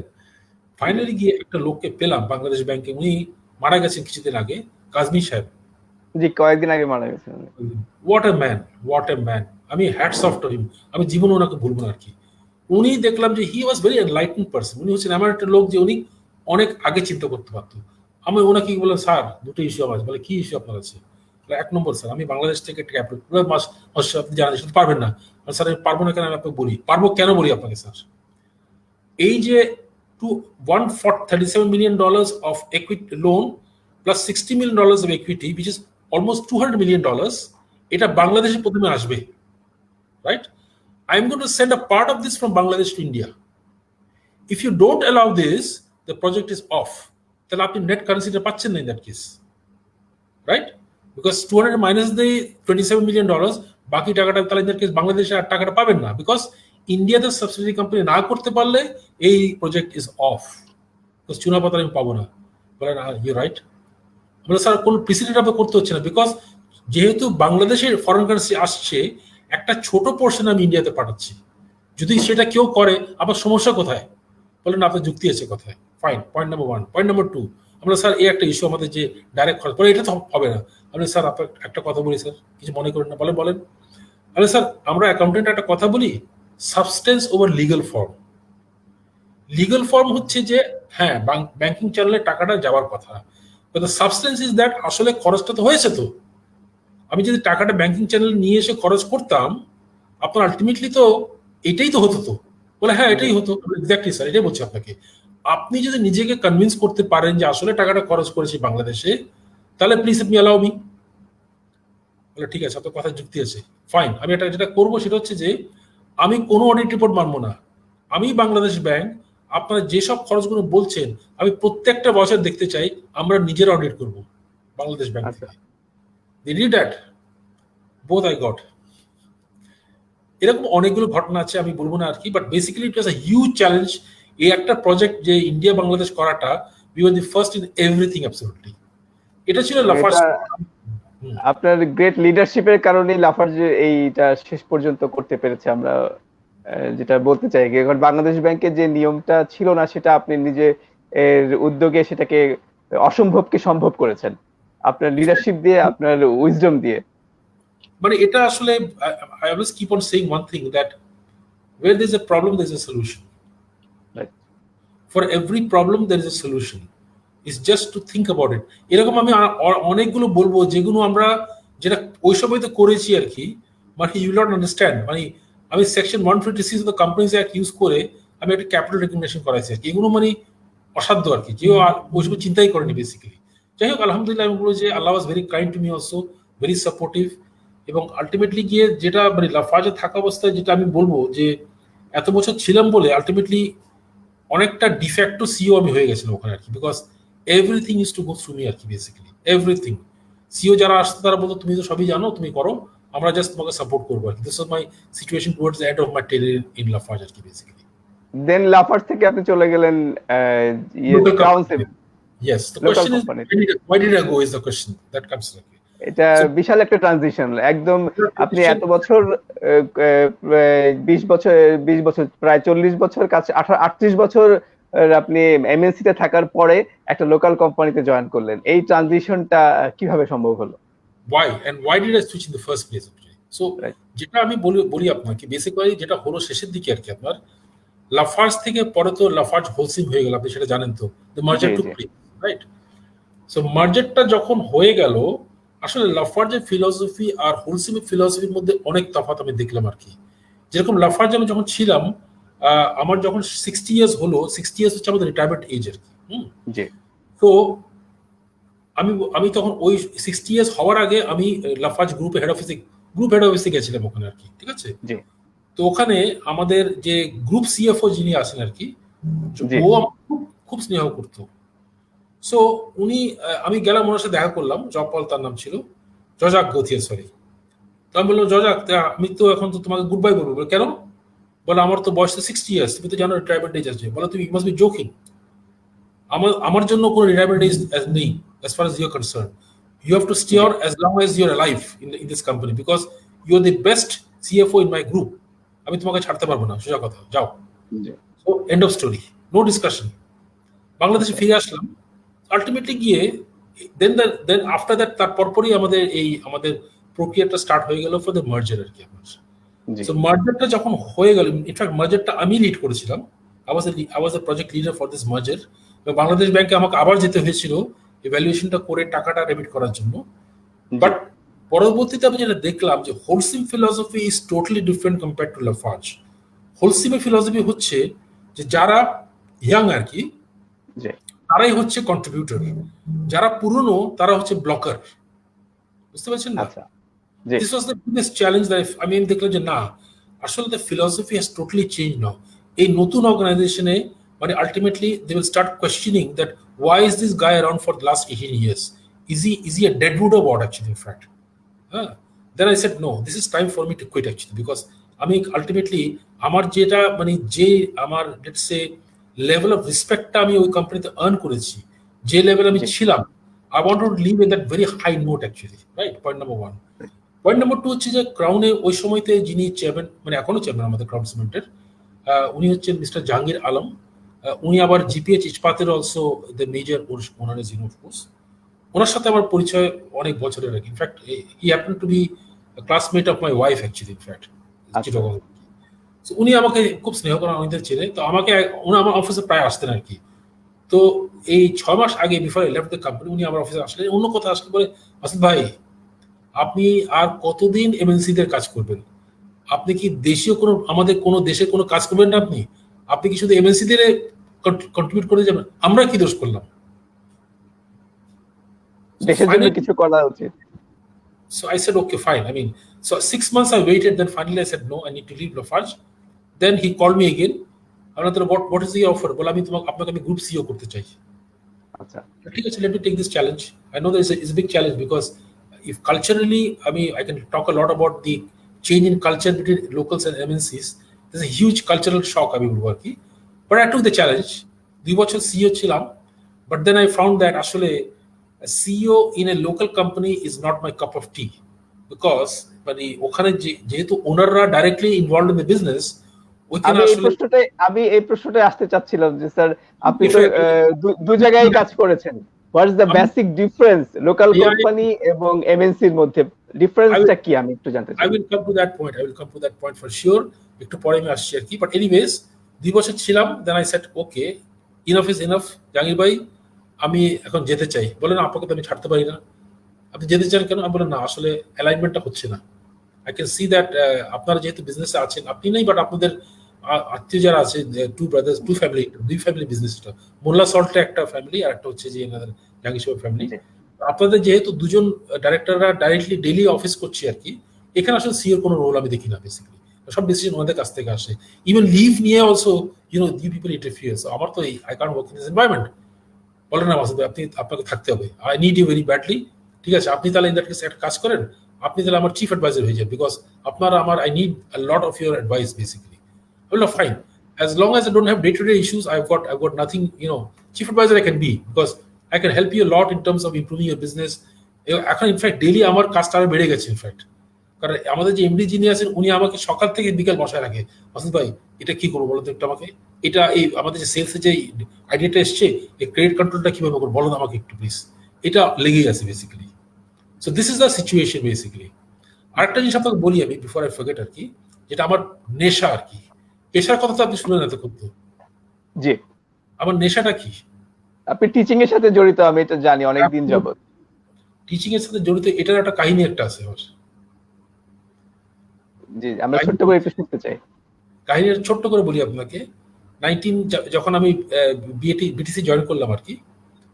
ফাইনালি গিয়ে একটা লোককে পেলাম বাংলাদেশ ব্যাংকে, উনি মারা গেছেন কিছুদিন আগে, কাজমি সাহেব। জি, কয়েকদিন আগে মারা গেছেন। হোয়াট এ ম্যান, আমি হ্যাটস অফ টু হিম, আমি জীবনে ওনাকে ভুলবো না আর কি। উনি দেখলাম যে হি ওয়াজ ভেরি এনলাইটেন্ড পারসন। উনি হচ্ছেন এমন একটা লোক যে উনি অনেক আগে চিন্তা করতে পারতো। আমি ওনাকে কি বললাম, স্যার দুটো ইস্যু আমার আছে। বলে কি ইস্যু আপনার আছে? এক নম্বর স্যার, আমি বাংলাদেশ থেকে ক্যাপিটাল আপনি জানেন সেটা পারবেন না। স্যার আমি পারবো না কেন, আমি আপনাকে বলি পারবো কেন বলি আপনাকে স্যার। এই যে $137 million of equity loan plus $60 million of equity, which is almost $200 million, এটা বাংলাদেশে প্রথমে আসবে, right? I'm going to send a part of this from Bangladesh to India. If you don't allow this, the project is off. তাহলে আপনি net কারেন্সিটা পাচ্ছেন না in that case, right? Because 200 minus the $27 million, বাকি টাকাটা তাহলে in that case বাংলাদেশে আর টাকাটা পাবেন না, because ইন্ডিয়াতে সাবসিডি কোম্পানি না করতে পারলে এই প্রজেক্ট ইজ অফ, বিকজ চুনা পাতা আমি পাবো না। বলেন ইউ রাইট। বলে স্যার কোনো প্রিসিডেন্ট আপনার করতে হচ্ছে না, বিকজ যেহেতু বাংলাদেশের ফরেন কারেন্সি আসছে একটা ছোট পোর্শন আমি ইন্ডিয়াতে পাঠাচ্ছি, যদি সেটা কেউ করে আবার সমস্যা কোথায়? বলেন আপনার যুক্তি আছে কোথায়? Fine, point number 1। Point number 2, আমরা স্যার এই একটা ইস্যু আমাদের যে ডাইরেক্ট খরচ পড়ে, এটা তো হবে না। আপনি স্যার আপনার একটা কথা বলি স্যার, কিছু মনে করেন না, বলেন। আরে স্যার আমরা অ্যাকাউন্টেন্ট একটা কথা বলি, substance over legal form. Legal form হচ্ছে যে হ্যাঁ ব্যাংকিং চ্যানেলে টাকাটা যাওয়ার কথা, সাবস্টেন্স ইজ দ্যাট আসলে খরচটা তো হয়েছে। তো আমি যদি টাকাটা ব্যাংকিং চ্যানেল নিয়ে এসে খরচ করতাম, আপনার আলটিমেটলি তো এটাই তো হতো। তো বলে হ্যাঁ এটাই হতো। এক্স্যাক্টলি স্যার, এটাই বলছি আপনাকে। আপনি যদি নিজেকে কনভিন্স করতে পারেন যে আসলে টাকাটা খরচ করেছি বাংলাদেশে, তাহলে প্লিজ আপনি অ্যালাউ মি। বলে ঠিক আছে, আপনার কথা যুক্তি আছে, ফাইন। আমি এটা যেটা করবো সেটা হচ্ছে যে আমি কোনো অডিট রিপোর্ট মানবো না। আমি বাংলাদেশ ব্যাংক আপনারা যেসব খরচগুলো বলছেন আমি প্রত্যেকটা বছর দেখতে চাই, আমরা নিজের অডিট করব বাংলাদেশ ব্যাংক থেকে। They did that. Both I got. এরকম অনেকগুলো ঘটনা আছে, আমি বলবো না আর কি, but basically it was a huge challenge. এই একটা প্রজেক্ট যে ইন্ডিয়া বাংলাদেশ করাটা, we were the first in everything absolutely. এটা ছিল লাফার্জ। আপনার গ্রেট লিডারশিপের কারণে লাফার্জ এইটা শেষ পর্যন্ত করতে পেরেছে। আমরা যেটা বলতে চাই, কারণ বাংলাদেশ ব্যাংকের যে নিয়মটা ছিল না, সেটা আপনি নিজে এর উদ্যোগে সেটাকে অসম্ভবকে সম্ভব করেছেন আপনার লিডারশিপ দিয়ে, আপনার উইজডম দিয়ে। মানে এটা আসলে I always keep on saying one thing, that where there is a problem there is a solution. Right. For every problem there is a solution. It's just to think about it. এরকম আমি অনেকগুলো বলবো যেগুলো আমরা যেটা ওই সময় তো করেছি আর কি, মানে ইউ উইল নট আন্ডারস্ট্যান্ড। মানে আমি section 156 of the companies act use করে আমি একটা ক্যাপিটাল রেকগনিশন করাইছি আর কি। এগুলো মানে অসাধ্য আর কি, যে ওই সময় চিন্তাই করেনি বেসিক্যালি। যাই হোক, আলহামদুলিল্লাহ আমি বলবো যে Allah was very kind to me also, very supportive. এবং আলটিমেটলি গিয়ে যেটা মানে লাফার্জে থাকা অবস্থায় যেটা আমি বলবো যে এত বছর ছিলাম বলে আলটিমেটলি অনেকটা ডিফ্যাক্টো সিও আমি হয়ে গেছিলাম ওখানে আর কি, because everything is to go through me আর কি। বেসিক্যালি এভরিথিং সিও যারা আসতো তারা বলতো তুমি তো সবই জানো, তুমি করো, আমরা জাস্ট তোমাকে সাপোর্ট করবো আর কি। This was my situation towards the end of my career in Lafarge আর কি বেসিক্যালি। দেন লাফার্জ থেকে আপনি চলে গেলেন ক্রাউন সেভিং। Yes, the question is why did I go is the question that comes like এটা বিশাল একটা ট্রানজিশন। একদম আপনি এত বছর 20 বছর প্রায় 40 বছর কাছে 38 বছর আপনি এমএনসি তে থাকার পরে একটা লোকাল কোম্পানিতে জয়েন করলেন। এই ট্রানজিশনটা কিভাবে সম্ভব হলো? why did I switch in the first place? So যেটা আমি বলি আপনাকে বেসিক্যালি যেটা হলো শেষের দিকে আর কি, আপনার লাফার্জ থেকে পরে তো লাফার্জ হোলসিম হয়ে গেল, আপনি সেটা জানেন তো, the merger took place, right? So মার্জারটা যখন হয়ে গেল, আসলে লাফার্জের ফিলসফি আর হোলসিমের ফিলসফির মধ্যে অনেক তফাৎ আমি দেখলাম আর কি। যেরকম লাফার্জ আমি যখন ছিলাম, আমার যখন 60 ইয়ার্স হলো, 60 ইয়ার্স হচ্ছে আমাদের রিটায়ারমেন্ট এজ আর কি। তো আমি তখন ওই 60 ইয়ার্স হওয়ার আগে আমি লাফার্জ গ্রুপ হেড অফিসে গেছিলাম ওখানে আর কি, ঠিক আছে? তো ওখানে আমাদের যে গ্রুপ সিএফও যিনি আছেন আর কি, ও খুব স্নেহ করতো। সো উনি, আমি গেলাম ওনার সাথে দেখা করলাম, জপল তার নাম ছিল, জজাক গথিয়া, সরি। তো আমি বললাম জজাক, আমি তো এখন তো তোমাকে গুড বাই বলবো। কেন? বলে আমার তো বয়স তো 60 ইয়ার্স, তুমি তো জানো রিটায়ারমেন্ট এজ আছে। বলে তুমি মাস্ট বি জোকিং। আমার জন্য কোনো রিটায়ারমেন্ট এজ নেই as far as you're concerned. You have to stay on as long as you're alive in this company, because you're the best CFO in my group. আমি তোমাকে ছাড়তে পারবো না, সোজা কথা, যাও। So end of story, no discussion. বাংলাদেশে ফিরে আসলাম। আলটিমেটলি গিয়ে দেন আফটার দ্যাট, তার পরপরই আমাদের প্রক্রিয়াটা স্টার্ট হয়ে গেল ফর দ্য মার্জার আর কি। সো মার্জারটা যখন হয়ে গেল, ইনফ্যাক্ট মার্জারটা আমি লিড করেছিলাম। I was a project leader for this merger. Bangladesh ব্যাংকে আমাকে আবার যেতে হয়েছিল ভ্যালুয়েশনটা করে টাকাটা রেমিট করার জন্য। জি বাট পরবর্তীতে আমি যেটা দেখলাম যে Holcim philosophy is totally different compare to Lafarge. হোলসিমের ফিলসফি হচ্ছে যে যারা ইয়াং আর কি জি তারাই হচ্ছে কন্ট্রিবিউটর, যারা পুরনো তারা হচ্ছে ব্লকার। বুঝতে পারছেন না? আচ্ছা জি This was the biggest challenge that আমি দেখলাম যে না, আসলে the philosophy has totally changed now. এই নতুন অর্গানাইজেশনে মানে ultimately they will start questioning that why is this guy around for the last 18 years? Is he a deadwood or what actually in fact? Then I said no, this is time for me to quit actually, because আমি ultimately আমার যেটা মানে যে আমার let's say level of respectটা আমি ওই কোম্পানিতে earn করেছি, যে লেভেল আমি জি ছিলাম, I want to live in that very high note actually, right? Point number one. Point number two হচ্ছে যে ক্রাউনে ওই সময়তে যিনি চেয়ারম্যান, মানে এখনো চেয়ারম্যান আমাদের ক্রাউন সিমেন্টের, উনি হচ্ছেন মিস্টার জাহাঙ্গীর আলম। উনি আবার জিপিএইচ ইস্পাতের also the major owner is of course. ওনার সাথে আমার পরিচয় অনেক বছরের আগে। In fact he happen to be classmate of my wife actually in fact Chittagong. উনি আমাকে খুব স্নেহ করেন, আমাদের চেনে, তো আমাকে উনি আমার অফিসে প্রায় আসতেন আর কি। তো এই 6 মাস আগে before I left the company উনি আমার অফিসে আসলেন, অন্য কথা আসলে বলে, আসলে ভাই আপনি আর কতদিন এমএনসি দের কাজ করবেন? আপনি কি দেশীয় কোনো আমাদের কোনো দেশে কোনো কাজ করবেন না? আপনি কি শুধু এমএনসি দের কন্ট্রিবিউট করে যাবেন? আমরা কি দোষ করলাম? দেশের জন্য কিছু করা উচিত। So I said, okay, fine. I mean, so 6 months I waited. Then finally I said, no, I need to leave Lafarge. Then he called me again. What is the offer? বলে আমি আপনাকে আমি গ্রুপ সিইও করতে চাই। আচ্ছা ঠিক আছে, let me take this challenge. I know it's a big challenge because if culturally, I mean, I can talk a lot about the change in culture between locals and MNCs. There's a huge cultural shock আমি বলবো আর কি। But I took the challenge. 2 বছর CEO ছিলাম, but then I found that আসলে a CEO in a local company is not my cup of tea, because মানে ওখানে যেহেতু ওনাররা directly involved in the business, ওইখানে আসলে আমি এই প্রশ্নটাই আসতে চাচ্ছিলাম যে স্যার আপনি তো দু জায়গায় কাজ করেছেন, what is the basic difference local company এবং এমএনসি এর মধ্যে? ডিফারেন্সটা কি আমি একটু জানতে চাই। I will come to that point. I will come to that point for sure. একটু পরে আমি আসছি আর কি। বাট এনিওয়েজ 2 বছর ছিলাম, then I said okay, enough is enough Jahangir ভাই, আমি এখন যেতে চাই। বলেন আপনাকে তো আমি ছাড়তে পারি না। আপনি যেতে চান কেন? আমি বললাম না, আসলে অ্যালাইনমেন্টটা হচ্ছে না। আই ক্যান সি দ্যাট আপনারা যেহেতু বিজনেসে আছেন, আপনি নেই বাট আপনাদের আত্মীয় যারা আছে, টু ব্রাদার্স, দুই ফ্যামিলি বিজনেসটা, মোল্লা সল্টে একটা ফ্যামিলি আর একটা হচ্ছে যে এনাদের জাহাঙ্গীর সাহেব ফ্যামিলি। আপনাদের যেহেতু দুজন ডাইরেক্টররা ডাইরেক্টলি ডেইলি অফিস করছি আর কি, এখানে আসলে সিওর কোনো রোল আমি দেখি না বেসিক্যালি। সব ডিসিশন ওনাদের কাছ থেকে আসে। ইভেন লিভ নিয়ে অলসো ইউ পিপল ইন্টারফিয়ার। আবার তো I can't work in this environment. বলেন না মাসুদ ভাই, আপনাকে থাকতে হবে, I need you very badly. ঠিক আছে, আপনি তাহলে ইন দ্যাট কেস একটা কাজ করেন, আপনি তাহলে আমার চিফ অ্যাডভাইজার হয়ে যান, বিকজ আপনারা আমার I need a lot of your advice basically. বললাম fine, as long as I don't have day-to-day issues, I've got nothing, chief advisor I can be, because I can help you a lot in terms of improving your business. এখন in fact daily আমার কাজটা আরো বেড়ে গেছে in fact, কারণ আমাদের যে MD যিনি আছেন উনি আমাকে সকাল থেকে বিকাল বসায় রাখে, মাসুদ ভাই এটা কি করবো বলো তো একটু আমাকে, এটা এই আমাদের যে সেলসের যে আইডিয়াটা এসছে, এই ক্রেডিট কন্ট্রোলটা কিভাবে করবো বলো আমাকে একটু প্লিজ। এটা লেগেই আছে basically. So this is the situation basically. আরেকটা জিনিস আপনাকে বলি আমি বিফোর আই ফরগেট আর কি, যেটা আমার নেশা আর কি। পেশার কথা তো আপনি শুনেন এতক্ষণ তো। জি, আমার নেশাটা কি? আপনি টিচিং এর সাথে জড়িত, আমি এটা জানি অনেকদিন যাবত। টিচিং এর সাথে জড়িত, এটার একটা কাহিনী একটা আছে আমার। জি, আমরা ছোট্ট করে একটু শুনতে চাই। কাহিনী ছোট্ট করে বলি আপনাকে। যখন আমি বিটিসি জয়েন করলাম আর কি,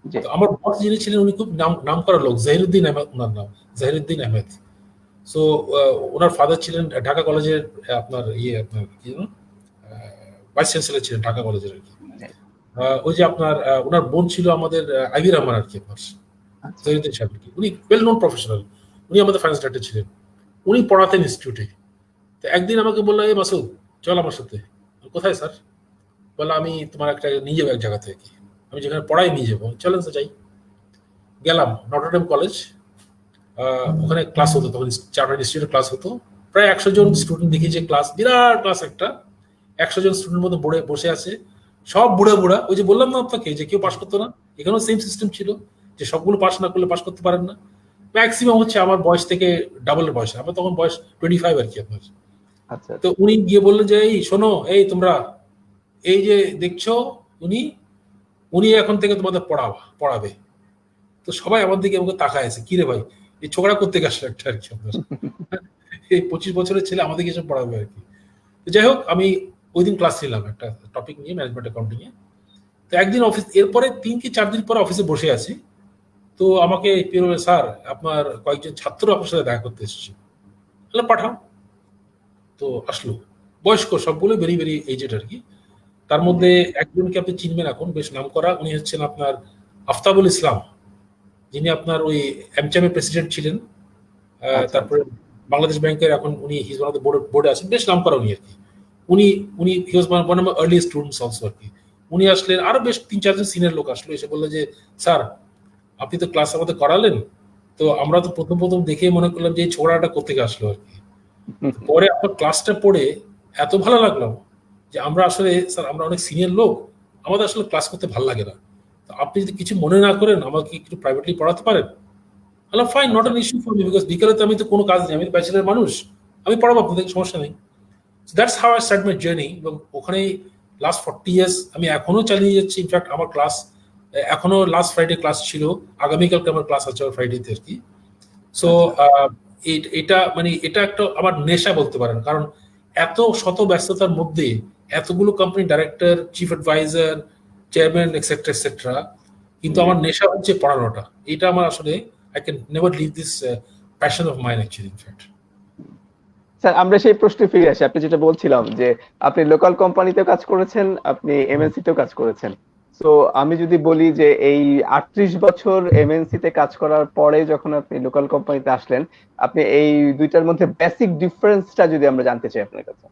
তো আমার বস যিনি ছিলেন উনি খুব নাম করা লোক, জাহিরুদ্দিন আহমেদ ওনার নাম, জাহিরুদ্দিন আহমেদ। সো ওনার ফাদার ছিলেন ঢাকা কলেজের আপনার আপনার কি জানো ভাইস চ্যান্সেলর ছিলেন ঢাকা কলেজের আর কি। ওই যে আপনার ওনার বোন ছিল আমাদের আইভি রহমান আর কি, আপনার জাহিরুদ্দিন সাহেব, উনি ওয়েল নোন প্রফেশনাল, উনি আমাদের ফাইন্যান্স ডাইরেক্টর ছিলেন, উনি পড়াতেন ইনস্টিটিউটে। তো একদিন আমাকে বললো, এই মাসুদ চল আমার সাথে। কোথায় স্যার? বললো আমি তোমার একটা নিয়ে যাবো এক জায়গা থেকে, আমি যেখানে পড়াই নিয়ে যাবো। চলেন স্যার যাই। গেলাম নটরডেম কলেজ, ওখানে ক্লাস হতো তখন, চার্টার্ড ইনস্টিটিউটে ক্লাস হতো। প্রায় 100 জন স্টুডেন্ট দেখিয়েছে ক্লাস, বিরাট ক্লাস একটা, 100 জন স্টুডেন্ট মধ্যে বসে আছে, সব বুড়া। ওই যে বললাম না আপনাকে যে কেউ পাস করতো না, এখানেও সেম সিস্টেম ছিল যে সবগুলো পাস না করলে পাস করতে পারেন না। ম্যাক্সিমাম হচ্ছে আমার বয়স থেকে ডাবলের বয়স, আমার তখন বয়স 25 আর কি আপনার। তো উনি গিয়ে বললেন যে এই শোনো, এই তোমরা এই যে দেখছো উনি এখন থেকে তোমাদের পড়াবে। তো সবাই আমার দিকে আমাকে তাকায় আছে, কি রে ভাই এই ছোকরা করতে আসলো একটা আর কি আপনার এই 25 বছরের ছেলে আমাদেরকে এসব পড়াবে আর কি। তো যাই হোক, আমি ওই দিন ক্লাস নিলাম একটা টপিক নিয়ে, ম্যানেজমেন্ট অ্যাকাউন্টিং এ। তো একদিন অফিস, এরপরে 3 কি 4 দিন পরে অফিসে বসে আছি, তো আমাকে পিয়ন বলে, স্যার আপনার কয়েকজন ছাত্র আপনার সাথে দেখা করতে এসেছে, তাহলে পাঠাও। তো আসলো, বয়স্ক সবগুলো, ভেরি ভেরি এজেড আর কি। তার মধ্যে একজনকে আপনি চিনবেন, এখন বেশ নাম করা, উনি হচ্ছেন আপনার আফতাবুল ইসলাম, যিনি আপনার ওই এমচামের প্রেসিডেন্ট ছিলেন। তারপরে বাংলাদেশ ব্যাংকের এখন উনি হিজ ওয়ান অফ দ্য বোর্ডে আছেন, বেশ নাম করা উনি আর কি। উনি উনি he was one of early students also আর কি। উনি আসলেন, আরো বেশ 3-4 জন সিনিয়র লোক আসলো, এসে বললো যে স্যার আপনি তো ক্লাস আমাদের করালেন, তো আমরা তো প্রথম প্রথম দেখে মনে করলাম যে এই ছোড়াটা কোথেকে আসলো আর কি। পরে আপনার ক্লাসটা পড়ে এত ভালো লাগলো যে আমরা আসলে, স্যার আমরা অনেক সিনিয়র লোক, আমাদের আসলে ক্লাস করতে ভালো লাগে না, তো আপনি যদি কিছু মনে না করেন আমাকে একটু প্রাইভেটলি পড়াতে পারেন। Hello, fine, not an issue for me, because বিকেলে তো আমি তো কোনো কাজ নেই, আমি ব্যাচেলার মানুষ, আমি পড়াবো আপনাদের, সমস্যা নেই। That's how I start my journey. এবং ওখানেই লাস্ট 40 ইয়ার্স আমি এখনো চালিয়ে যাচ্ছি। ইনফ্যাক্ট আমার ক্লাস এখনো, লাস্ট ফ্রাইডে ক্লাস ছিল, আগামীকালকে আমার ক্লাস আছে ফ্রাইডেতে আর কি। সো এটা মানে এটা একটা আমার নেশা বলতে পারেন, কারণ এত শত ব্যস্ততার মধ্যে এতগুলো company director, chief adviser, chairman, etcetera etcetera, কিন্তু আমার নেশা হচ্ছে পড়ানোটা। এটা আমার আসলে, I can never leave this passion of mine actually in fact. Sir, আমরা সেই প্রশ্নে ফিরে আসি। আপনি যেটা বলছিলাম যে আপনি লোকাল কোম্পানিতেও কাজ করেছেন, আপনি এমএনসি তেও কাজ করেছেন। তো আমি যদি বলি যে এই 38 বছর এমএনসি তে কাজ করার পরে যখন আপনি লোকাল কোম্পানিতে আসলেন, আপনি এই দুইটার মধ্যে বেসিক ডিফারেন্সটা যদি আমরা জানতে চাই আপনার কাছে।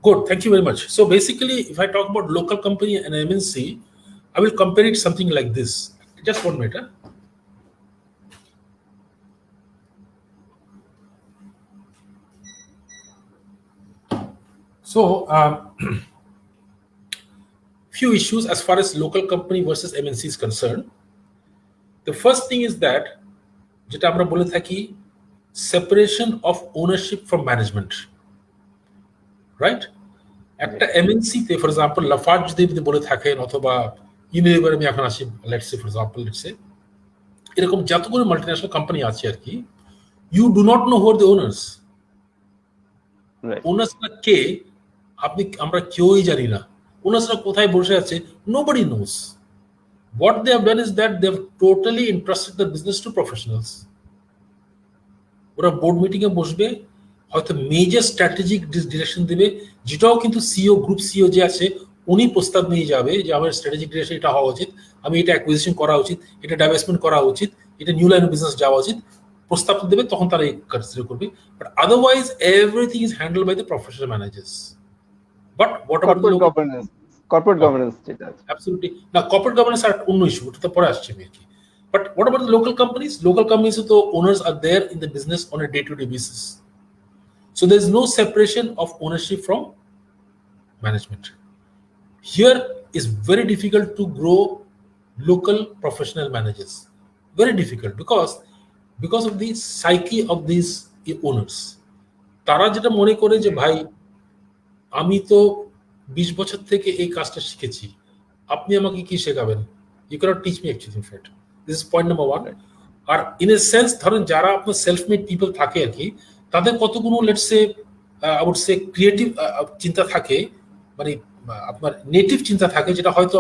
Good, thank you very much. So basically, if I talk about local company and MNC, I will compare it something like this. Just 1 minute. So, few issues as far as local company versus MNC is concerned. The first thing is that, যেটা আমরা বলে থাকি, separation of ownership from management. Right? একটা MNC তে, for example Lafarge যদি বলে থাকেন, অথবা ইউনিলিভার, আমি এখন আসি, let's say for example, let's say এরকম যতগুলো মাল্টিন্যাশনাল কোম্পানি আছে আর কি, you do not know who are the owners. ওনার্সরা কে আমরা কেউই জানি না। ওনার্সরা কোথায় বসে আছে, nobody knows. What they have done is that they have totally entrusted the business to professionals. ওরা বোর্ড মিটিং এ বসবে, হয়তো মেজর স্ট্র্যাটেজিক ডিরেকশন দেবে, যেটাও কিন্তু সিও, গ্রুপ সিও যে আছে, উনি প্রস্তাব নিয়ে যাবে যে আমার স্ট্র্যাটেজিক ডিরেকশন এটা হওয়া উচিত, আমি এটা অ্যাকুইজিশন করা উচিত, এটা ডাইভেস্টমেন্ট করা উচিত, এটা নিউ লাইন অফ বিজনেস যাওয়া উচিত, প্রস্তাব দেবে, তখন তারা এই কনসিডার করবে। But otherwise everything is handle by the professional managers. But what about governance, corporate governance যেটা আছে, অ্যাবসলিউটলি না, কর্পোরেট গভর্নেন্স আর অন্য ইস্যু, ওটা তো পরে আসছে আমি আর কি। But what about the local companies? Local companies, the owners are there in the business on a day-to-day basis. So there's no separation of ownership from management. Here is very difficult to grow local professional managers. Very difficult because of the psyche of these owners. তারা যেটা মনে করে যে ভাই আমি তো 20 বছর থেকে এই কাজটা শিখেছি, আপনি আমাকে কি শেখাবেন? You cannot teach me actually, in fact. This is point number 1. আর ইন এ সেন্স ধরেন যারা আপনার সেলফ মেড পিপল থাকে আর কি, তাদের কতগুলো let's say I would say creative চিন্তা থাকে, মানে আপনার নেটিভ চিন্তা থাকে, যেটা হয়তো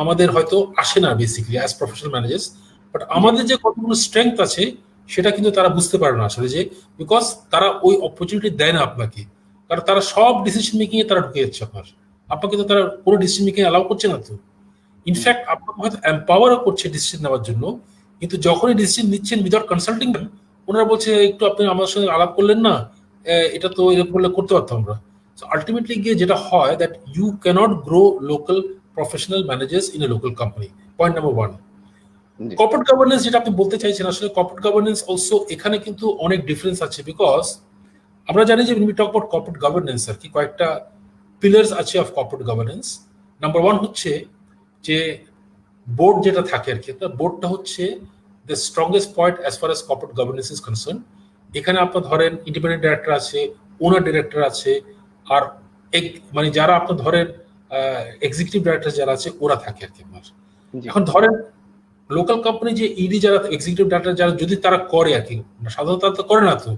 আমাদের হয়তো আসে না basically as professional managers. But আমাদের যে কতগুলো স্ট্রেংথ আছে সেটা কিন্তু তারা বুঝতে পারে না আসলে, যে বিকজ তারা ওই অপরচুনিটি দেয় না আপনাকে, কারণ তারা সব ডিসিশন মেকিং এ তারা ঢুকে যাচ্ছে। আপনাকে তো তারা কোনো ডিসিশন মেকিং অ্যালাউ করছে না। তো ইনফ্যাক্ট আপনাকে হয়তো এম্পাওয়ারও করছে ডিসিশন নেওয়ার জন্য, কিন্তু যখনই ডিসিশন নিচ্ছেন উইদাউট কনসাল্টিং, ওনারা বলছে একটু আপনি আমার সঙ্গে আলাপ করলেন না, এটা তো এরকম করলে করতে পারতাম আমরা। সো আলটিমেটলি গিয়ে যেটা হয় that you cannot grow local professional managers in a local company. Point number 1। Corporate governance যেটা আপনি বলতে চাইছেন, আসলে কর্পোরেট গভর্নেন্স অলসো এখানে কিন্তু অনেক ডিফারেন্স আছে, বিকজ আমরা জানি যে we talk about corporate governance আর কি, কয়েকটা পিলার্স আছে অফ কর্পোরেট গভর্নেন্স। নাম্বার 1 হচ্ছে যে বোর্ড যেটা থাকে আর কি, বোর্ডটা হচ্ছে the strongest point as far as corporate governance is concern. এখানে আপনার ধরেন ইন্ডিপেন্ডেন্ট ডিরেক্টর আছে, ওনার ডিরেক্টর আছে, আর মানে যারা আপনার ধরেন এক্সিকিউটিভ ডিরেক্টর যারা আছে ওরা থাকে আর কি। এখন ধরেন লোকাল কোম্পানি যে ইডি যারা এক্সিকিউটিভ ডাইরেক্টর যারা যদি তারা করে আর কি, সাধারণত তারা তো করে না। তো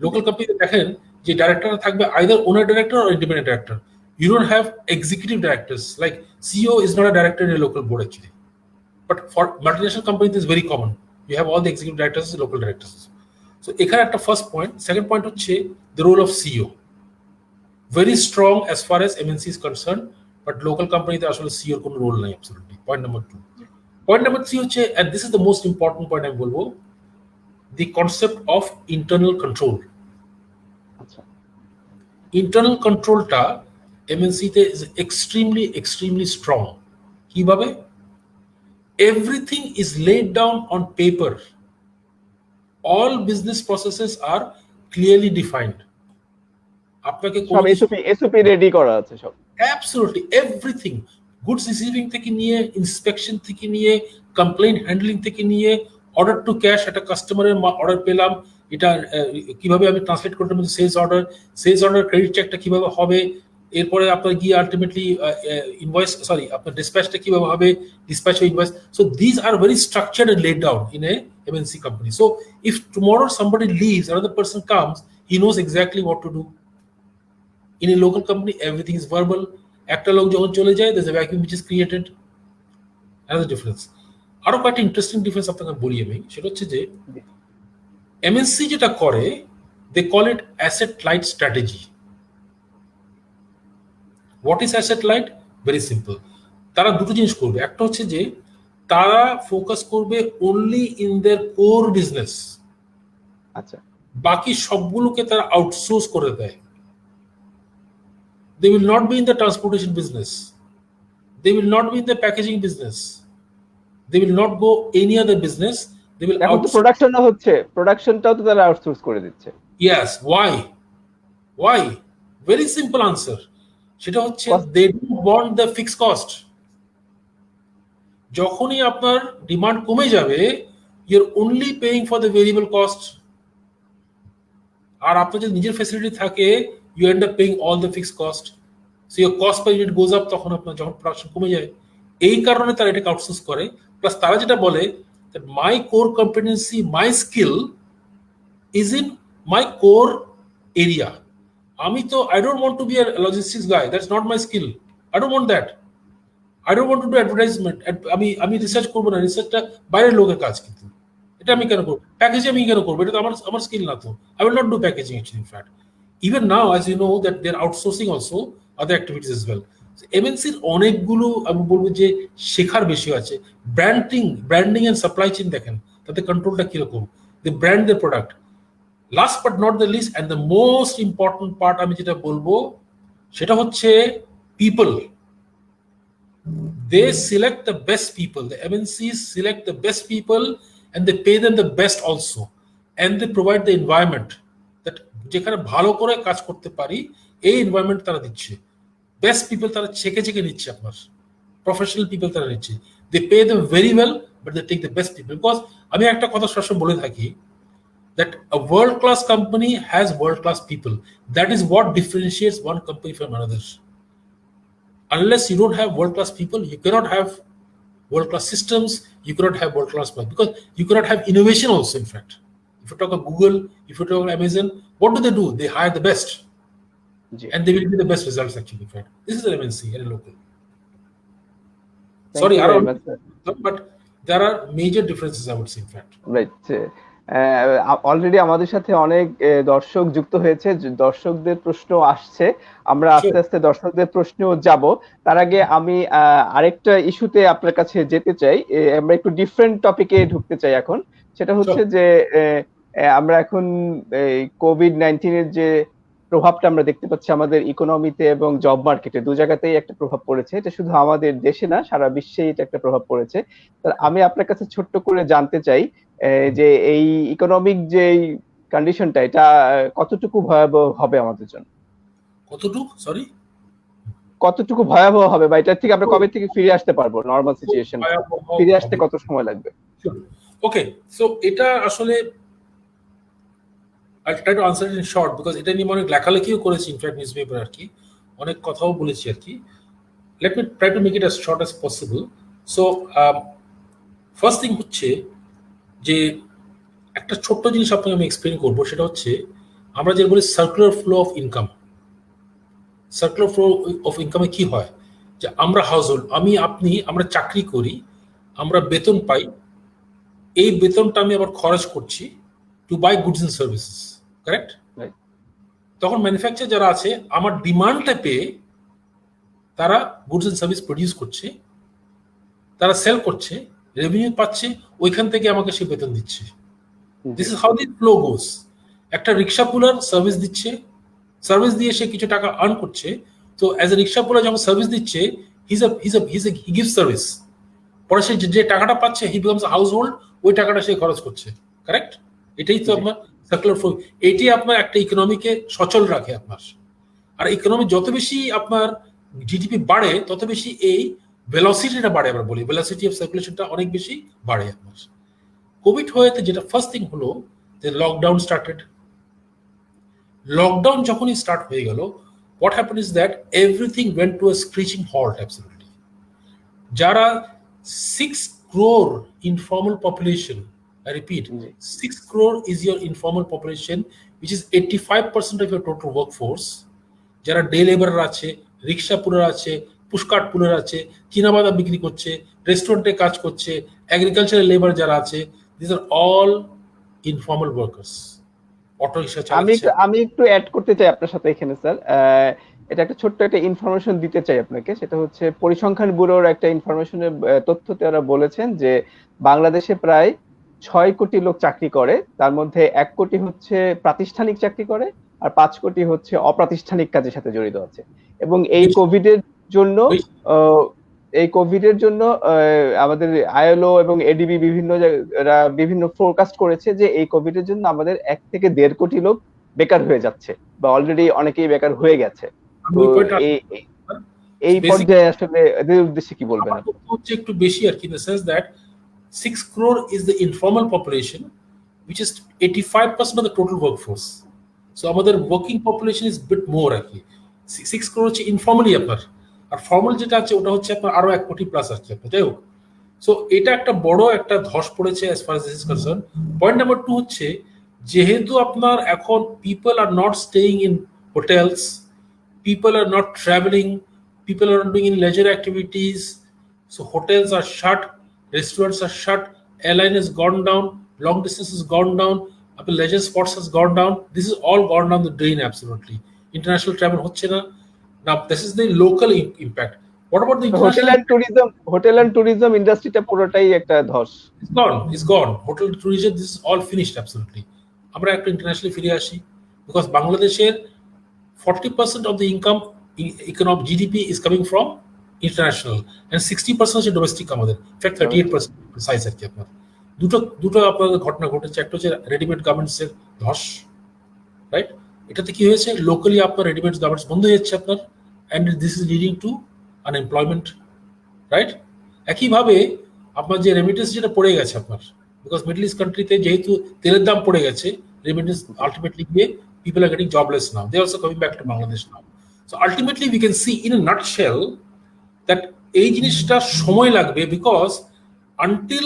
লোকাল কোম্পানিতে দেখেন যে ডাইরেক্টর থাকবে either owner director or independent director. You don't have executive directors. Like CEO is not a director in a local board actually. But for multinational companies, it's very common. You have all the executive directors as local directors. So এখানে একটা first point. Second point হচ্ছে the role of CEO. Very strong as far as MNC is concerned, but local company তে আসলে CEO এর কোনো role নাই absolutely. Point number 2. Point number 3 হচ্ছে, and this is the most important point আমি বলবো, the concept of internal control. আচ্ছা, Internal controlটা MNC তে is extremely strong. কিভাবে? Everything is laid down on paper. All business processes are clearly defined. আপনাকে সব কোনো কিছু এসওপি রেডি করা আছে সব। absolutely everything, goods receiving থেকে নিয়ে, ইন্সপেকশন থেকে নিয়ে, কমপ্লেইন হ্যান্ডলিং থেকে নিয়ে, অর্ডার টু ক্যাশ, একটা কাস্টমারের অর্ডার পেলাম, এটা কিভাবে আমি ট্রান্সলেট করতে পারি সেলস অর্ডার ক্রেডিট চেকটা কিভাবে হবে, এরপরে আপনার গিয়ে আলটিমেটলি ইনভয়েস আপনার ডিসপ্যাচটা কিভাবে হবে, ডিসপ্যাচ ও invoice. So this are very structured and laid down in a MNC company. So if tomorrow somebody leaves, another person comes, he knows exactly what to do. In a local company, everything is verbal. একটা লোক যখন চলে যায়, there's a vacuum which is created. Another difference. আরো কয়েকটা interesting difference আপনাকে বলি আমি, সেটা হচ্ছে যে MNC যেটা করে, they call it asset light strategy. What is asset light? Very simple. তারা দুটো জিনিস করবে। একটা হচ্ছে যে তারা ফোকাস করবে only in their core business. আচ্ছা, বাকি সবগুলোকে তারা আউটসোর্স করে দেয়। They will not be in the transportation business. They will not be in the packaging business. They will not go any other business. They will এখন তো প্রোডাকশনও হচ্ছে, প্রোডাকশনটাও তো তারা আউটসোর্স করে দিচ্ছে। Yes. Why? Very simple answer. সেটা হচ্ছে they don't want the fixed cost. যখনই আপনার ডিমান্ড কমে যাবে, you're only paying for the variable cost. আর আপনার যদি নিজের ফ্যাসিলিটি থাকে, you end up paying all the fixed cost. So your cost per unit goes up তখন আপনার যখন প্রোডাকশন কমে যায়। এই কারণে তারা এটাকে আউটসোর্স করে। প্লাস তারা যেটা বলে that my core competency, my skill is in my core area. আমি তো I don't want to be a logistics guy. That's not my skill. I don't want that. I don't want to do advertisement. আমি research করবো না, রিসার্চটা বাইরের লোকের কাজ। কিন্তু এটা আমি কেন করবো? প্যাকেজিং আমি কেন করবো? এটা তো আমার স্কিল না তো। I will not do packaging actually, in fact. Even now, as you know, that they're outsourcing also other activities as well. So MNC এর অনেকগুলো আমি বলবো যে শেখার বিষয় আছে। ব্র্যান্ডিং এন্ড সাপ্লাই চেইন দেখেন, তাতে কন্ট্রোলটা কিরকম, they brand their product. Last but not the least, and the most important part আমি যেটা বলবো সেটা হচ্ছে people. They select the best people. The MNCs select the best people and they pay them the best also. And they provide the environment that যেখানে ভালো করে কাজ করতে পারি, এই এনভায়রনমেন্ট তারা দিচ্ছে। বেস্ট পিপল তারা ছেকে নিচ্ছে, আপনার প্রফেশনাল পিপল তারা নিচ্ছে। They pay them very well, but they take the best people. Because আমি একটা কথা সবসময় বলে থাকি, that a world class company has world class people. That is what differentiates one company from another. Unless you don't have world class people, you cannot have world class systems, you cannot have world class people, because you cannot have innovation also. In fact, if you talk of Google, if you talk of Amazon, what do? They hire the best. And they will be the best results actually. In fact, this is an MNC and a local. Sorry, I don't, but there are major differences, I would say, in fact. Right. Already আমাদের সাথে অনেক দর্শক যুক্ত হয়েছে, দর্শকদের প্রশ্ন আসছে, আমরা আস্তে আস্তে দর্শকদের প্রশ্নেও যাব। তার আগে আমি আরেকটা ইস্যুতে আপনার কাছে যেতে চাই, আমরা একটু ডিফারেন্ট টপিকে ঢুকতে চাই এখন। সেটা হচ্ছে যে আমরা এখন কোভিড-19 এর যে প্রভাবটা আমরা দেখতে পাচ্ছি আমাদের ইকোনমিতে এবং জব মার্কেটে, দু জায়গাতেই একটা প্রভাব পড়েছে। এটা শুধু আমাদের দেশে না, সারা বিশ্বেই এটা একটা প্রভাব পড়েছে। আমি আপনার কাছে ছোট্ট করে জানতে চাই যে এই ইকোনমিক যে কন্ডিশনটা, এটা কতটুকু ভয়াবহ হবে আমাদের জন্য? কতটুকু ভয়াবহ হবে, বা এটা থেকে আমরা কবে থেকে ফিরে আসতে পারবো নরমাল সিচুয়েশন? ফিরে আসতে কত সময় লাগবে? ওকে, সো এটা আসলে I'll try to answer it in short, because এটা নিয়ে অনেক লেখালেখিও করেছি, ইনফ্যাক্ট নিউজপেপার আর কি, অনেক কথাও বলেছি আর কি। Let me try to make it as short as possible. So first thing হচ্ছে যে একটা ছোট্ট জিনিস আপনাকে আমি এক্সপ্লেন করবো, সেটা হচ্ছে আমরা যে বলি circular flow of income. Circular flow of ইনকামে কি হয়, যে আমরা হাউসহোল্ড, আমি আপনি আমরা চাকরি করি, আমরা বেতন পাই, এই বেতনটা আমি আবার খরচ করছি to buy goods and services, correct? Right. তখন ম্যানুফ্যাকচার যারা আছে আমার ডিমান্ডটা পেয়ে তারা গুডস এন্ড সার্ভিস প্রডিউস করছে, তারা সেল করছে, রেভিনিউ পাচ্ছে, ওইখান থেকে আমাকে সে বেতন দিচ্ছে। This is how the flow goes. একটা রিক্সা পুলার সার্ভিস দিচ্ছে, সার্ভিস দিয়ে সে কিছু টাকা আর্ন করছে, তো অ্যাজ এ রিক্সা পুলার যখন সার্ভিস দিচ্ছে হি গিভ সার্ভিস, পরে সে যে টাকাটা পাচ্ছে হি বিকামস হাউস হোল্ড, ওই টাকাটা সে খরচ করছে, কারেক্ট? এটাই তো আপনার সার্কুলার ফ্লো। এটি আপনার একটা ইকোনমিকে সচল রাখে আপনার। আর ইকোনমি যত বেশি আপনার জিডিপি বাড়ে তত বেশি এই ভেলোসিটিটা বাড়ে, আমরা বলি ভেলোসিটি অফ সার্কুলেশনটা অনেক বেশি বাড়ে আপনার। কোভিড হয়েতে যেটা ফার্স্ট থিং হলো যে লকডাউন স্টার্টেড। লকডাউন যখনই স্টার্ট হয়ে গেল, what happened is that everything went to a screeching halt absolutely. যারা 6 crore informal population, I repeat, 6 crore is your informal population, which is 85% of your total workforce. যারা day labourer আছে, রিক্সা পুলার আছে, pushcart পুলার আছে, চীনাবাদাম বিক্রি করছে, রেস্টুরেন্টে কাজ করছে, এগ্রিকালচারাল লেবার যারা আছে, this are all informal workers. Auto rickshaw চালাচ্ছে। আমি একটু অ্যাড করতে চাই আপনার সাথে এখানে স্যার। এটা একটা ছোট্ট একটা ইনফরমেশন দিতে চাই আপনাকে, সেটা হচ্ছে পরিসংখ্যান ব্যুরোর একটা ইনফরমেশনের তথ্যতে ওরা বলেছেন যে বাংলাদেশে প্রায় 6 কোটি লোক চাকরি করে, তার মধ্যে 1 কোটি হচ্ছে প্রাতিষ্ঠানিক চাকরি করে আর 5 কোটি হচ্ছে অপ্রাতিষ্ঠানিক কাজের সাথে জড়িত আছে। এবং এই কোভিডের জন্য আমাদের আইএলও এবং এডিবি বিভিন্ন ফোরকাস্ট করেছে যে এই কোভিডের জন্য আমাদের 1 থেকে 1.5 কোটি লোক বেকার হয়ে যাচ্ছে, বা অলরেডি অনেকেই বেকার হয়ে গেছে। এই পর্যায়ে আসলে এদের উদ্দেশ্যে কি বলবেন? হচ্ছে একটু বেশি আর কি, in the sense that 6 crore is the informal population, which is 85% of the total workforce. So আমাদের working population is bit more আর কি। 6 crore হচ্ছে ইনফর্মালি আপনার, আর ফর্মাল যেটা আছে ওটা হচ্ছে আপনার আরো 1 কোটি প্লাস আছে আপনার, যাই হোক। সো এটা একটা বড় একটা ধস পড়েছে as far as this is concerned. Point number 2 হচ্ছে যেহেতু আপনার এখন people are not staying in hotels, people are not traveling, people are not doing any leisure activities, so hotels are shut, restaurants are shut, airline has gone down, long distance has gone down, leisure sports has gone down. This is all gone down the drain absolutely. International travel হচ্ছে না। Now this is the local impact. What about the hotel and tourism ইন্ডাস্ট্রিটা পুরোটাই একটা ধস। It's gone. Hotel tourism, this is all finished absolutely. আমরা একটা internationally ফিরে আসি, because বাংলাদেশের 40% of the income economic GDP is coming from international and 60% হচ্ছে domestic আমাদের, ইনফ্যাক্ট 38% সাইজ আর কি আপনার। দুটো আপনাদের ঘটনা ঘটেছে, একটা হচ্ছে রেডিমেড গার্মেন্টস এর ধস, রাইট? এটাতে কি হয়েছে, লোকালি আপনার রেডিমেড গার্মেন্টস বন্ধ হয়ে যাচ্ছে আপনার, and this is leading to unemployment, right? একইভাবে আপনার যে রেমিটেন্স যেটা পড়ে গেছে আপনার, বিকজ মিডল ইস্ট কান্ট্রিতে যেহেতু তেলের দাম পড়ে গেছে, রেমিটেন্স আলটিমেটলি গিয়ে people are getting jobless now. They are also coming back to Bangladesh now. So ultimately we can see in a nutshell that এই জিনিসটা সময় লাগবে, because until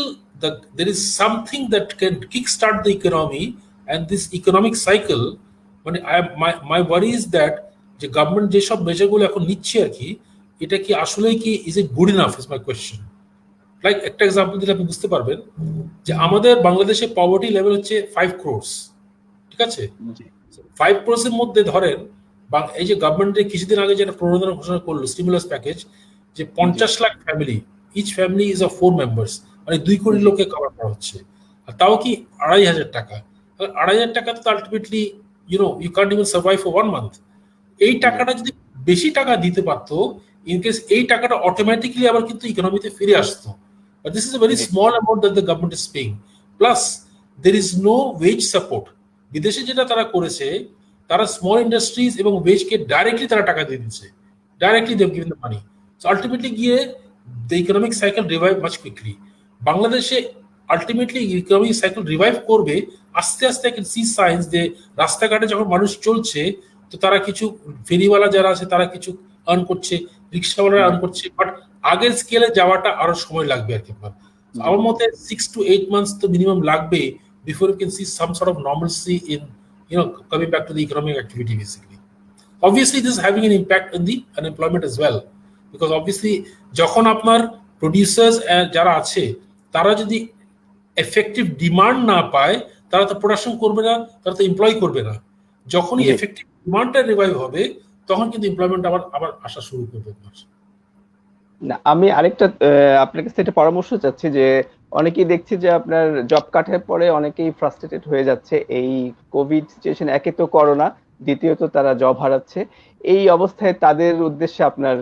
there is something that can kickstart the economy and this economic cycle, মানে my worry is that যে government যেসব মেজারগুলো এখন নিচ্ছে আর কি, এটা কি আসলেই কি is it good enough is my question. Like একটা এক্সাম্পল দিলে আপনি বুঝতে পারবেন যে আমাদের বাংলাদেশে পভার্টি লেভেল হচ্ছে 5 crores, ঠিক আছে? 5 crores এর মধ্যে ধরেন এই যে গভর্নমেন্টের কিছুদিন আগে যেটা প্রণোদনা ঘোষণা করলো স্টিমুলাস প্যাকেজ, যে 50 lakh family, each family is of 4 members, মানে 2 কোটি লোককে কভার করা হচ্ছে, আর তাও কি 2,500 টাকা। 2,500 টাকা তো ultimately you can't even survive for 1 month. এই টাকাটা যদি বেশি টাকা দিতে পারতো, ইন কেস এই টাকাটা অটোমেটিক্যালি আবার কিন্তু ইকোনমিতে ফিরে আসতো। But this is a very small amount that the government is paying. Plus, there is no wage support. বিদেশে যেটা তারা করেছে, তারা স্মল ইন্ডাস্ট্রিজ এবং ওয়েজকে ডাইরেক্টলি তারা টাকা দিয়ে দিচ্ছে, directly they've given the money. So ultimately গিয়ে the economic cycle revive much quickly. বাংলাদেশে আলটিমেটলি ইকোনমিক সাইকেল রিভাইভ করবে আস্তে আস্তে। ক্যান সি সাইন্স যে রাস্তাঘাটে যখন মানুষ চলছে, তো তারা কিছু ফেরিওয়ালা যারা আছে তারা কিছু আর্ন করছে, রিক্সাওয়ালারা আর্ন করছে, বাট আগের স্কেলে যাওয়াটা আরো সময় লাগবে আর কি। জি আমার মতে 6 to 8 months তো মিনিমাম লাগবে before you can see some sort of normalcy in coming back to the economic activity basically. Obviously this is having an impact on the unemployment as well, because obviously যখন আপনার producers যারা আছে তারা যদি effective demand না পায়, তারা তো প্রোডাকশন করবে না, তারা তো এমপ্লয় করবে না। যখনই জি এফেক্টিভ ডিমান্ডটা রিভাইভ হবে তখন কিন্তু এমপ্লয়মেন্ট আবার আবার আসা শুরু করবে। না, আমি আরেকটা আপনার কাছে একটা পরামর্শ চাচ্ছি যে অনেকেই দেখছি যে আপনার জব কাটের পরে অনেকেই ফ্রাস্ট্রেটেড হয়ে যাচ্ছে এই কোভিড সিচুয়েশন, একে তো করোনা, দ্বিতীয়ত তারা জব হারাচ্ছে। এই অবস্থায় তাদের উদ্দেশ্যে আপনার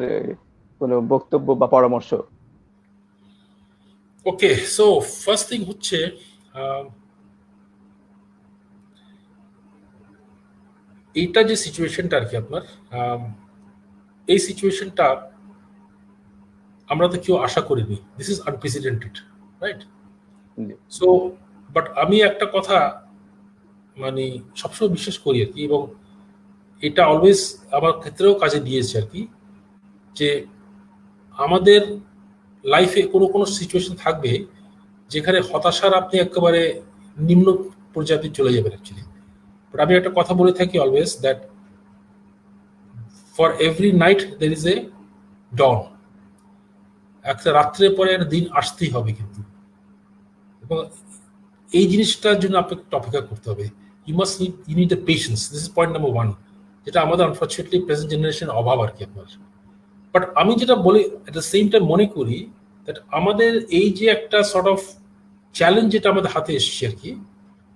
কোনো বক্তব্য বা পরামর্শ? ওকে, সো ফার্স্ট থিং হচ্ছে এইটা যে সিচুয়েশনটা আর কি আপনার, এই সিচুয়েশনটা আমরা তো কেউ আশা করিনি। This is unprecedented, right? G so but আমি একটা কথা মানে সবসময় বিশ্বাস করি আর কি, এবং এটা অলওয়েজ আমার ক্ষেত্রেও কাজে দিয়েছে আর কি, যে আমাদের লাইফে কোনো কোনো সিচুয়েশন থাকবে যেখানে হতাশার আপনি একেবারে নিম্ন পর্যায়ে চলে যাবেন অ্যাকচুয়ালি। বাট আমি একটা কথা বলে থাকি always, that for every night there is a dawn. একটা রাত্রে পরে একটা দিন আসতেই হবে কিন্তু, এবং এই জিনিসটার জন্য আপনাকে অপেক্ষা করতে হবে। You need a patience, this is point number 1, যেটা আমাদের আনফর্চুনেটলি প্রেজেন্ট জেনারেশন অভাব আর কি আপনার। বাট আমি যেটা বলি এট দ্য সেম টাইম মনে করি দ্যাট আমাদের এই যে একটা সর্ট অফ চ্যালেঞ্জ যেটা আমাদের হাতে এসেছে আর কি,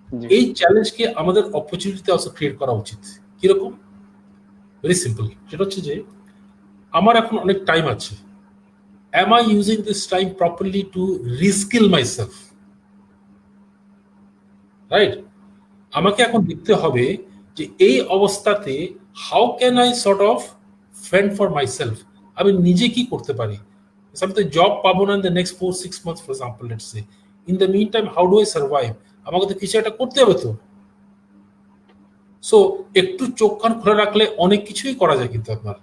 জি এই চ্যালেঞ্জকে আমাদের অপরচুনিটিতে অলসো ক্রিয়েট করা উচিত। কিরকম? ভেরি সিম্পল, সেটা হচ্ছে যে আমার এখন অনেক টাইম আছে। am I using this time properly to reskill myself, right? আমাকে এখন দেখতে হবে যে এই অবস্থাতে how can I sort of fend for myself, আমি নিজে কি করতে পারি। আমি তো জব পাবো না in the next 4-6 months for example, let's say. In the mean time how do I survive, আমাকে তো কিছু একটা করতে হবে তো। সো একটু চোখ কান খোলা রাখলে অনেক কিছুই করা যায় কিন্তু আপনার,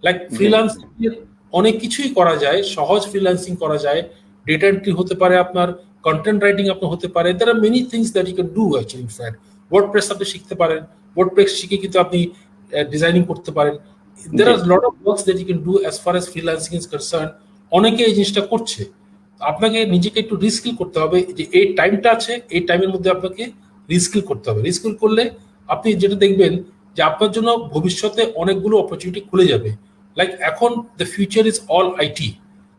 লাইক ফ্রিল্যান্সিং এর অনেক কিছুই করা যায়, সহজ ফ্রিল্যান্সিং করা যায়, ডেটা এন্ট্রি হতে পারে আপনার, কন্টেন্ট রাইটিং আপনার হতে পারে, there are many things that you can do actually. In fact WordPress আপনি শিখতে পারেন, ওয়ার্ডপ্রেস শিখে কিন্তু আপনি ডিজাইনিং করতে পারেন। There are lot of works that you can do as far as freelancing is concern. অনেকে এই জিনিসটা করছে। আপনাকে নিজেকে একটু রিস্কিল করতে হবে, যে এই টাইমটা আছে এই টাইমের মধ্যে আপনাকে রিস্কিল করতে হবে। রিস্কিল করলে আপনি যেটা দেখবেন যে আপনার জন্য ভবিষ্যতে অনেকগুলো অপরচুনিটি খুলে যাবে। লাইক এখন the future is all IT.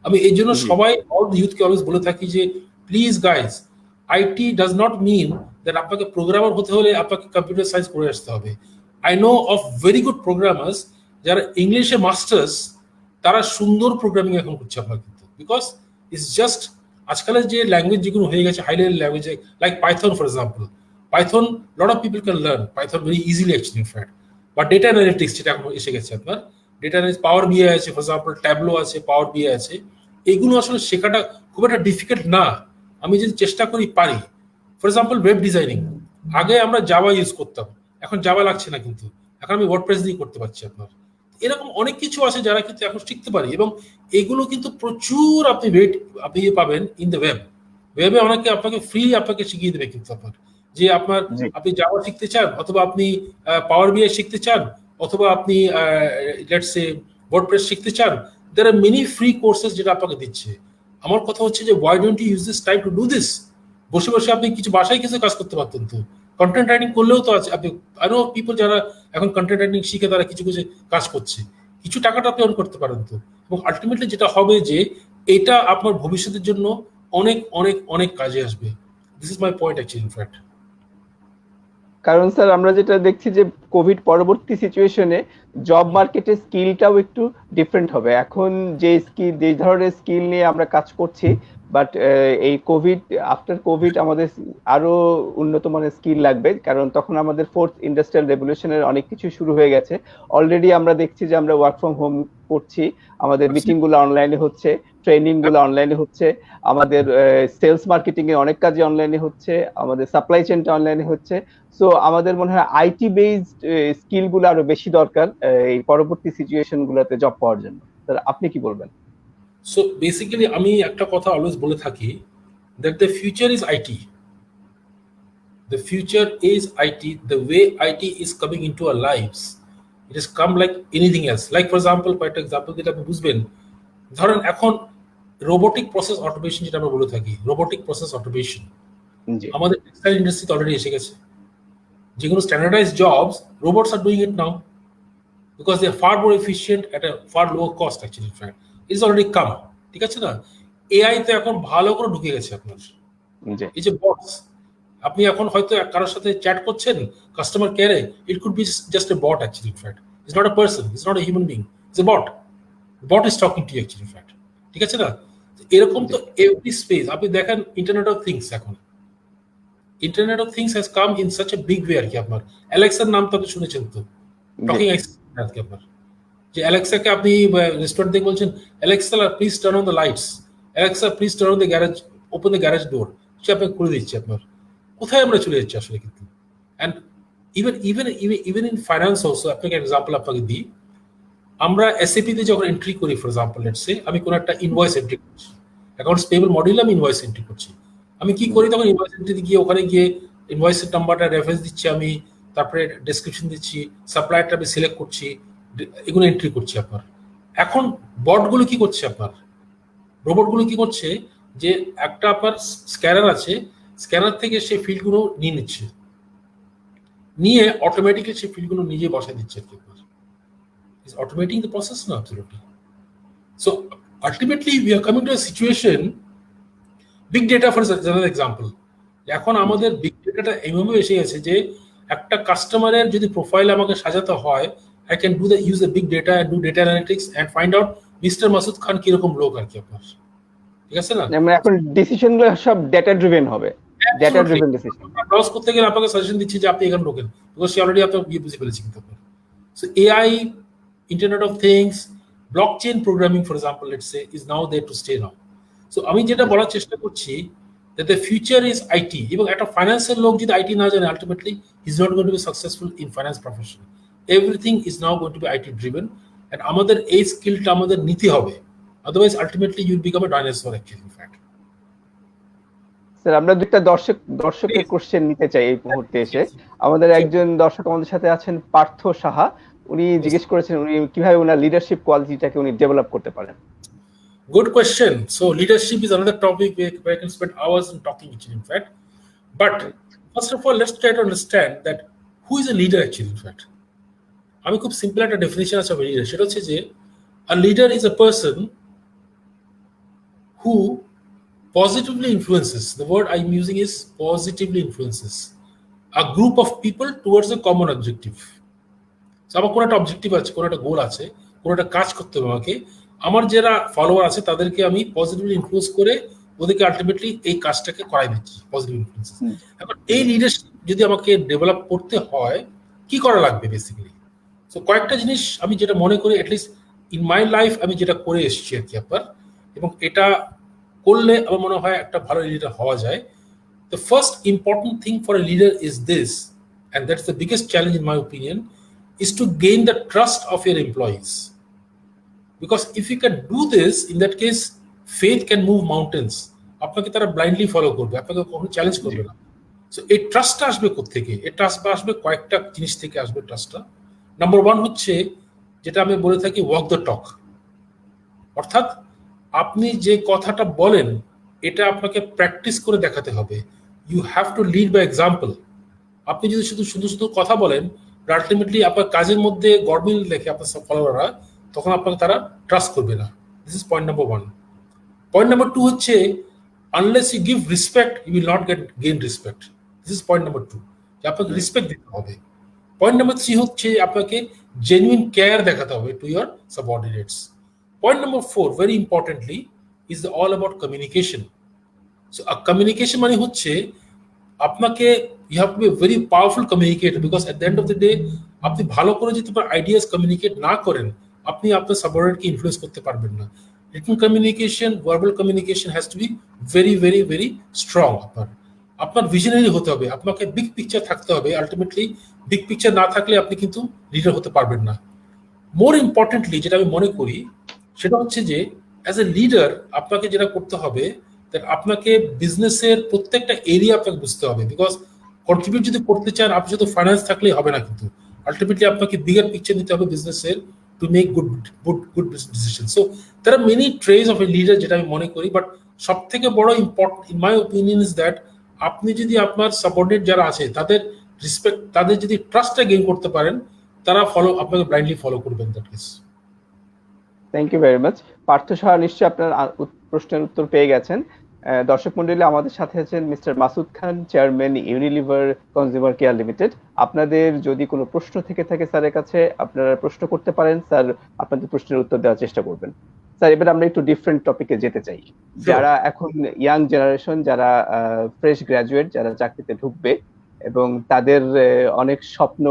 আমি এই জন্য জি সবাই অল ইউথকে অলওয়েজ বলে থাকি যে please guys, IT does not mean that আপনাকে প্রোগ্রামার হতে হলে আপনাকে কম্পিউটার সায়েন্স করে আসতে হবে। I know of very good programmers যারা ইংলিশে মাস্টার্স, তারা সুন্দর প্রোগ্রামিং এখন করছে আপনার কিন্তু, বিকজ ইটস জাস্ট আজকালের যে ল্যাঙ্গুয়েজ যেগুলো হয়ে গেছে high level language, like Python for example. Python lot of people can learn Python very easily actually in fact. বা ডেটা অ্যানালিটিক্স যেটা এখন এসে গেছে আপনার, ডেটা অ্যানালিটিক্স, পাওয়ার বিআই আছে ফর এক্সাম্পল, ট্যাবলো আছে, পাওয়ার বিআই আছে। এগুলো আসলে শেখাটা খুব একটা ডিফিকাল্ট না, আমি যদি চেষ্টা করি পারি। ফর এক্সাম্পল ওয়েব ডিজাইনিং, আগে আমরা জাভা ইউজ করতাম, এখন জাভা লাগছে না কিন্তু, এখন আমি ওয়ার্ডপ্রেস দিয়ে করতে পারছি আপনার। এরকম অনেক কিছু আছে যারা কিন্তু এখন শিখতে পারি, এবং এগুলো কিন্তু প্রচুর আপনি আপনি পাবেন ইন দ্য ওয়েব। ওয়েবে অনেকে আপনাকে ফ্রি আপনাকে শিখিয়ে দেবে কিন্তু আপনার, যে আপনার জি আপনি জাভা শিখতে চান, অথবা আপনি পাওয়ার বিআই শিখতে চান, অথবা আপনি লেটস সে ওয়ার্ডপ্রেস শিখতে চান, there are many free courses যেটা আপনাকে দিচ্ছে। আমার কথা হচ্ছে যে why don't you use this time to do this. বসে বসে আপনি কিছু বাসায় কিছু কাজ করতে পারতেন তো, কন্টেন্ট রাইটিং করলেও তো আছে। আপনি আই নো পিপল যারা এখন কন্টেন্ট রাইটিং শিখে তারা কিছু কিছু কাজ করছে, কিছু টাকাটা আপনি অন করতে পারেন তো। এবং আলটিমেটলি যেটা হবে যে এটা আপনার ভবিষ্যতের জন্য অনেক অনেক অনেক কাজে আসবে। This is my point actually in fact. কারণ স্যার আমরা যেটা দেখছি যে কোভিড পরবর্তী সিচুয়েশনে জব মার্কেটের স্কিলটাও একটু ডিফারেন্ট হবে। এখন যে স্কিল, যে ধরনের স্কিল নিয়ে আমরা কাজ করছি, বাট এই কোভিড, আফটার কোভিড আমাদের আরো উন্নত মানের স্কিল লাগবে, কারণ তখন আমাদের ফোর্থ ইন্ডাস্ট্রিয়াল রেভলিউশনের অনেক কিছু শুরু হয়ে গেছে। অলরেডি আমরা দেখছি যে আমরা ওয়ার্ক ফ্রম হোম করছি, আমাদের মিটিং গুলো অনলাইনে হচ্ছে, ট্রেনিং গুলো অনলাইনে হচ্ছে, আমাদের সেলস মার্কেটিং এর অনেক কাজই অনলাইনে হচ্ছে, আমাদের সাপ্লাই চেনটা অনলাইনে হচ্ছে। সো আমাদের মনে হয় আইটি বেসড স্কিল গুলো আরো বেশি দরকার এই পরবর্তী সিচুয়েশন গুলোতে জব পাওয়ার জন্য। স্যার আপনি কি বলবেন? সো বেসিক্যালি আমি একটা কথা অলওয়েজ বলে থাকি, that the future is IT. The future is IT. The way IT is coming into our lives, it has come like anything else. Like for example, কয়েকটা এক্সাম্পল যেটা আপনি বুঝবেন, ধরেন এখন রোবোটিক প্রসেস অটোমেশন যেটা আমরা বলে থাকি, রোবোটিক প্রসেস অটোমেশন জি আমাদের টেক্সটাইল ইন্ডাস্ট্রিতে অলরেডি এসে গেছে। যেগুলো standardize jobs, robots are doing it now because they are far more efficient at a far lower cost actually fact it is already come. ঠিক আছে না? এআই তো এখন ভালো করে ঢুকে গেছে আপনার। জি এই যে বটস, আপনি এখন হয়তো কারোর সাথে চ্যাট করছেন কাস্টমার কেয়ারে, it could be just a bot actually fact, it's not a person, it's not a human being, it's a bot. Bot is talking to you actually fact. ঠিক আছে না? এরকম তো এভরি স্পেস। আপনি দেখেন internet of things, এখন internet of things has come in such a big way আর কি। আপনার অ্যালেক্সার নাম তো আপনি শুনেছেন তো, টকিং অ্যাসিস্ট্যান্ট আর কি আপনার। যে অ্যালেক্সাকে আপনি রেস্টুরেন্ট থেকে বলছেন Alexa please turn on the lights, Alexa please turn on the garage, open the garage door, সে আপনাকে করে দিচ্ছে আপনার। কোথায় আমরা চলে যাচ্ছি আসলে কিন্তু। And even in finance also, আপনাকে এক্সাম্পল আপনাকে দিই, আমরা এসএপি তে যখন এন্ট্রি করি, ফর এক্সাম্পল লেটস সে আমি কোনো একটা ইনভয়েস এন্ট্রি করছি, অ্যাকাউন্টস পেয়েবল মডিউলে আমি ইনভয়েস এন্ট্রি করছি, আমি কি করি তখন ইনভয়েস এন্ট্রিতে গিয়ে ওখানে গিয়ে ইনভয়েসের নাম্বারটা রেফারেন্স দিচ্ছি আমি, তারপরে ডেসক্রিপশন দিচ্ছি, সাপ্লায়ারটা আমি সিলেক্ট করছি, এগুলো এন্ট্রি করছি আপনার। এখন বটগুলো কি করছে আপনার, রোবটগুলো কি করছে, যে একটা আপনার স্ক্যানার আছে, স্ক্যানার থেকে সে ফিল্ডগুলো নিয়ে নিচ্ছে, নিয়ে অটোমেটিক্যালি সেই ফিল্ডগুলো নিজে বসায় দিচ্ছে আর কি। Is automating the process? No, absolutely. So ultimately we are coming to a situation, big data for another example. এখন আমাদের বিগ ডেটাটা এইভাবে এসে গেছে যে একটা কাস্টমারের যদি প্রোফাইল আমাকে সাজাতে হয়, I can do the use the big data and do data analytics and find out mister Masud Khan কিরকম লোক আর কি আপনার। ঠিক আছে না? মানে এখন ডিসিশন গুলো সব ডেটা ড্রিভেন হবে, ডেটা ড্রিভেন ডিসিশন। ব্রাউজ করতে গেলে আপনাকে সাজেশন দিচ্ছি যে আপনি এখানে ঢোকেন, বিকজ সে অলরেডি আপনার বুঝে ফেলেছে কিন্তু আপনার। So AI, Internet of Things, blockchain programming, for example, let's say, is now there to stay now. So আমি যেটা বলার চেষ্টা করছি, that the future is IT. এবং একটা ফাইন্যান্সের লোক যদি IT না জানে, ultimately he's not going to be successful in finance profession. Everything is now going to be IT driven, and আমাদের এই স্কিলটা আমাদের নিতে হবে, otherwise ultimately you will become a dinosaur actually in fact. Sir আমরা দুইটা দর্শকের কোশ্চেন নিতে চাই এই মুহূর্তে এসে। আমাদের একজন দর্শক আমাদের সাথে আছেন, পার্থ সাহা। উনি জিজ্ঞেস করেছেন উনি কিভাবে ওনার লিডারশিপ কোয়ালিটিটাকে উনি ডেভেলপ করতে পারেন। Good question. So leadership is another topic where I can spend hours in talking actually in fact. But first of all, let's try to understand that who is a leader actually in fact. আমি খুব simple একটা definition আছে of a leader, সেটা হচ্ছে যে a leader is a person who positively influences, the word I'm using is positively influences a group of people towards a common objective. আমার কোনো একটা অবজেক্টিভ আছে, কোনো একটা গোল আছে, কোনো একটা কাজ করতে হবে আমাকে, আমার যারা ফলোয়ার আছে তাদেরকে আমি পজিটিভলি ইনফ্লুয়েন্স করে ওদেরকে আলটিমেটলি এই কাজটাকে করাই দিচ্ছি, পজিটিভ ইনফ্লুয়েন্স। এখন এই লিডারশিপ যদি আমাকে ডেভেলপ করতে হয়, কি করা লাগবে বেসিক্যালি? সো কয়েকটা জিনিস আমি যেটা মনে করি, অ্যাটলিস্ট ইন মাই লাইফ আমি যেটা করে এসেছি আর কি আপনার, এবং এটা করলে আমার মনে হয় একটা ভালো লিডার হওয়া যায়। The first important thing for a leader is this, and that's the biggest challenge in my opinion, is to gain the trust of your employees. Because if you can do this, in that case, faith can move mountains. আপনাকে তারা blindly follow করবে, আপনাকে কখনো challenge করবে না। So এই ট্রাস্টটা আসবে কোত্থেকে? এই ট্রাস্ট আসবে কয়েকটা জিনিস থেকে আসবে ট্রাস্টটা। নাম্বার ওয়ান হচ্ছে যেটা আমি বলে থাকি, ওয়াক দ্য টক। অর্থাৎ আপনি যে কথাটা বলেন এটা আপনাকে প্র্যাকটিস করে দেখাতে হবে। You have to lead by example. আপনি যদি শুধু কথা বলেন, আলটিমেটলি আপনার কাজের মধ্যে গরমিল দেখে আপনার সব ফলোয়াররা, তখন আপনাকে তারা ট্রাস্ট করবে না। This is point number one. Point number two হচ্ছে, unless you give respect you will not gain respect. This is point number two, যে আপনাকে রেসপেক্ট দিতে হবে। পয়েন্ট নাম্বার থ্রি হচ্ছে আপনাকে জেনুইন কেয়ার দেখাতে হবে to your সাবঅর্ডিনেটস। Point number four, very importantly, is all about communication. So communication মানে হচ্ছে আপনাকে you have to be a very powerful communicator, because at the end of the day আপনি ভালো করে যদি আপনার আইডিয়াস কমিউনিকেট না করেন, আপনি আপনার সাবঅর্ডিনেটকে ইনফ্লুয়েন্স করতে পারবেন না। Written communication, verbal communication has to be very very very strong. আপনার ভিশনারি হতে হবে, আপনাকে বিগ পিকচার থাকতে হবে। আলটিমেটলি বিগ পিকচার না থাকলে আপনি কিন্তু লিডার হতে পারবেন না। মোর ইম্পর্টেন্টলি যেটা আমি মনে করি সেটা হচ্ছে যে অ্যাজ এ লিডার আপনাকে যেটা করতে হবে, that আপনাকে বিজনেসের প্রত্যেকটা এরিয়া আপনাকে বুঝতে হবে, বিকজ কন্ট্রিবিউট যদি করতে চান আপনি শুধু ফাইন্যান্স থাকলেই হবে না, কিন্তু আলটিমেটলি আপনাকে বিগার পিকচার নিতে হবে বিজনেসের to make good business decision. So there are many traits of a leader যেটা আমি মনে করি, বাট সব থেকে বড় important in my opinion is that আপনি যদি আপনার সাবঅর্ডিনেট যারা আছে তাদের রেসপেক্ট, তাদের যদি ট্রাস্টটা গেইন করতে পারেন, তারা আপনাকে ব্লাইন্ডলি ফলো করবেন। That is. Thank you very much. Partha Saha নিশ্চয়ই আপনার প্রশ্নের উত্তর পেয়ে গেছেন। দর্শক মন্ডলী, আমাদের সাথে আছেন mister Masud Khan, chairman Unilever consumer care limited. আপনাদের যদি কোনো প্রশ্ন থেকে থাকে স্যারের কাছে, আপনারা প্রশ্ন করতে পারেন, স্যার আপনাদের প্রশ্নের উত্তর দেওয়ার চেষ্টা করবেন। স্যার, এবার আমরা একটু ডিফারেন্ট টপিকে যেতে চাই। যারা এখন ইয়াং জেনারেশন, যারা ফ্রেশ গ্রাজুয়েট, যারা চাকরিতে ঢুকবে এবং তাদের অনেক স্বপ্ন,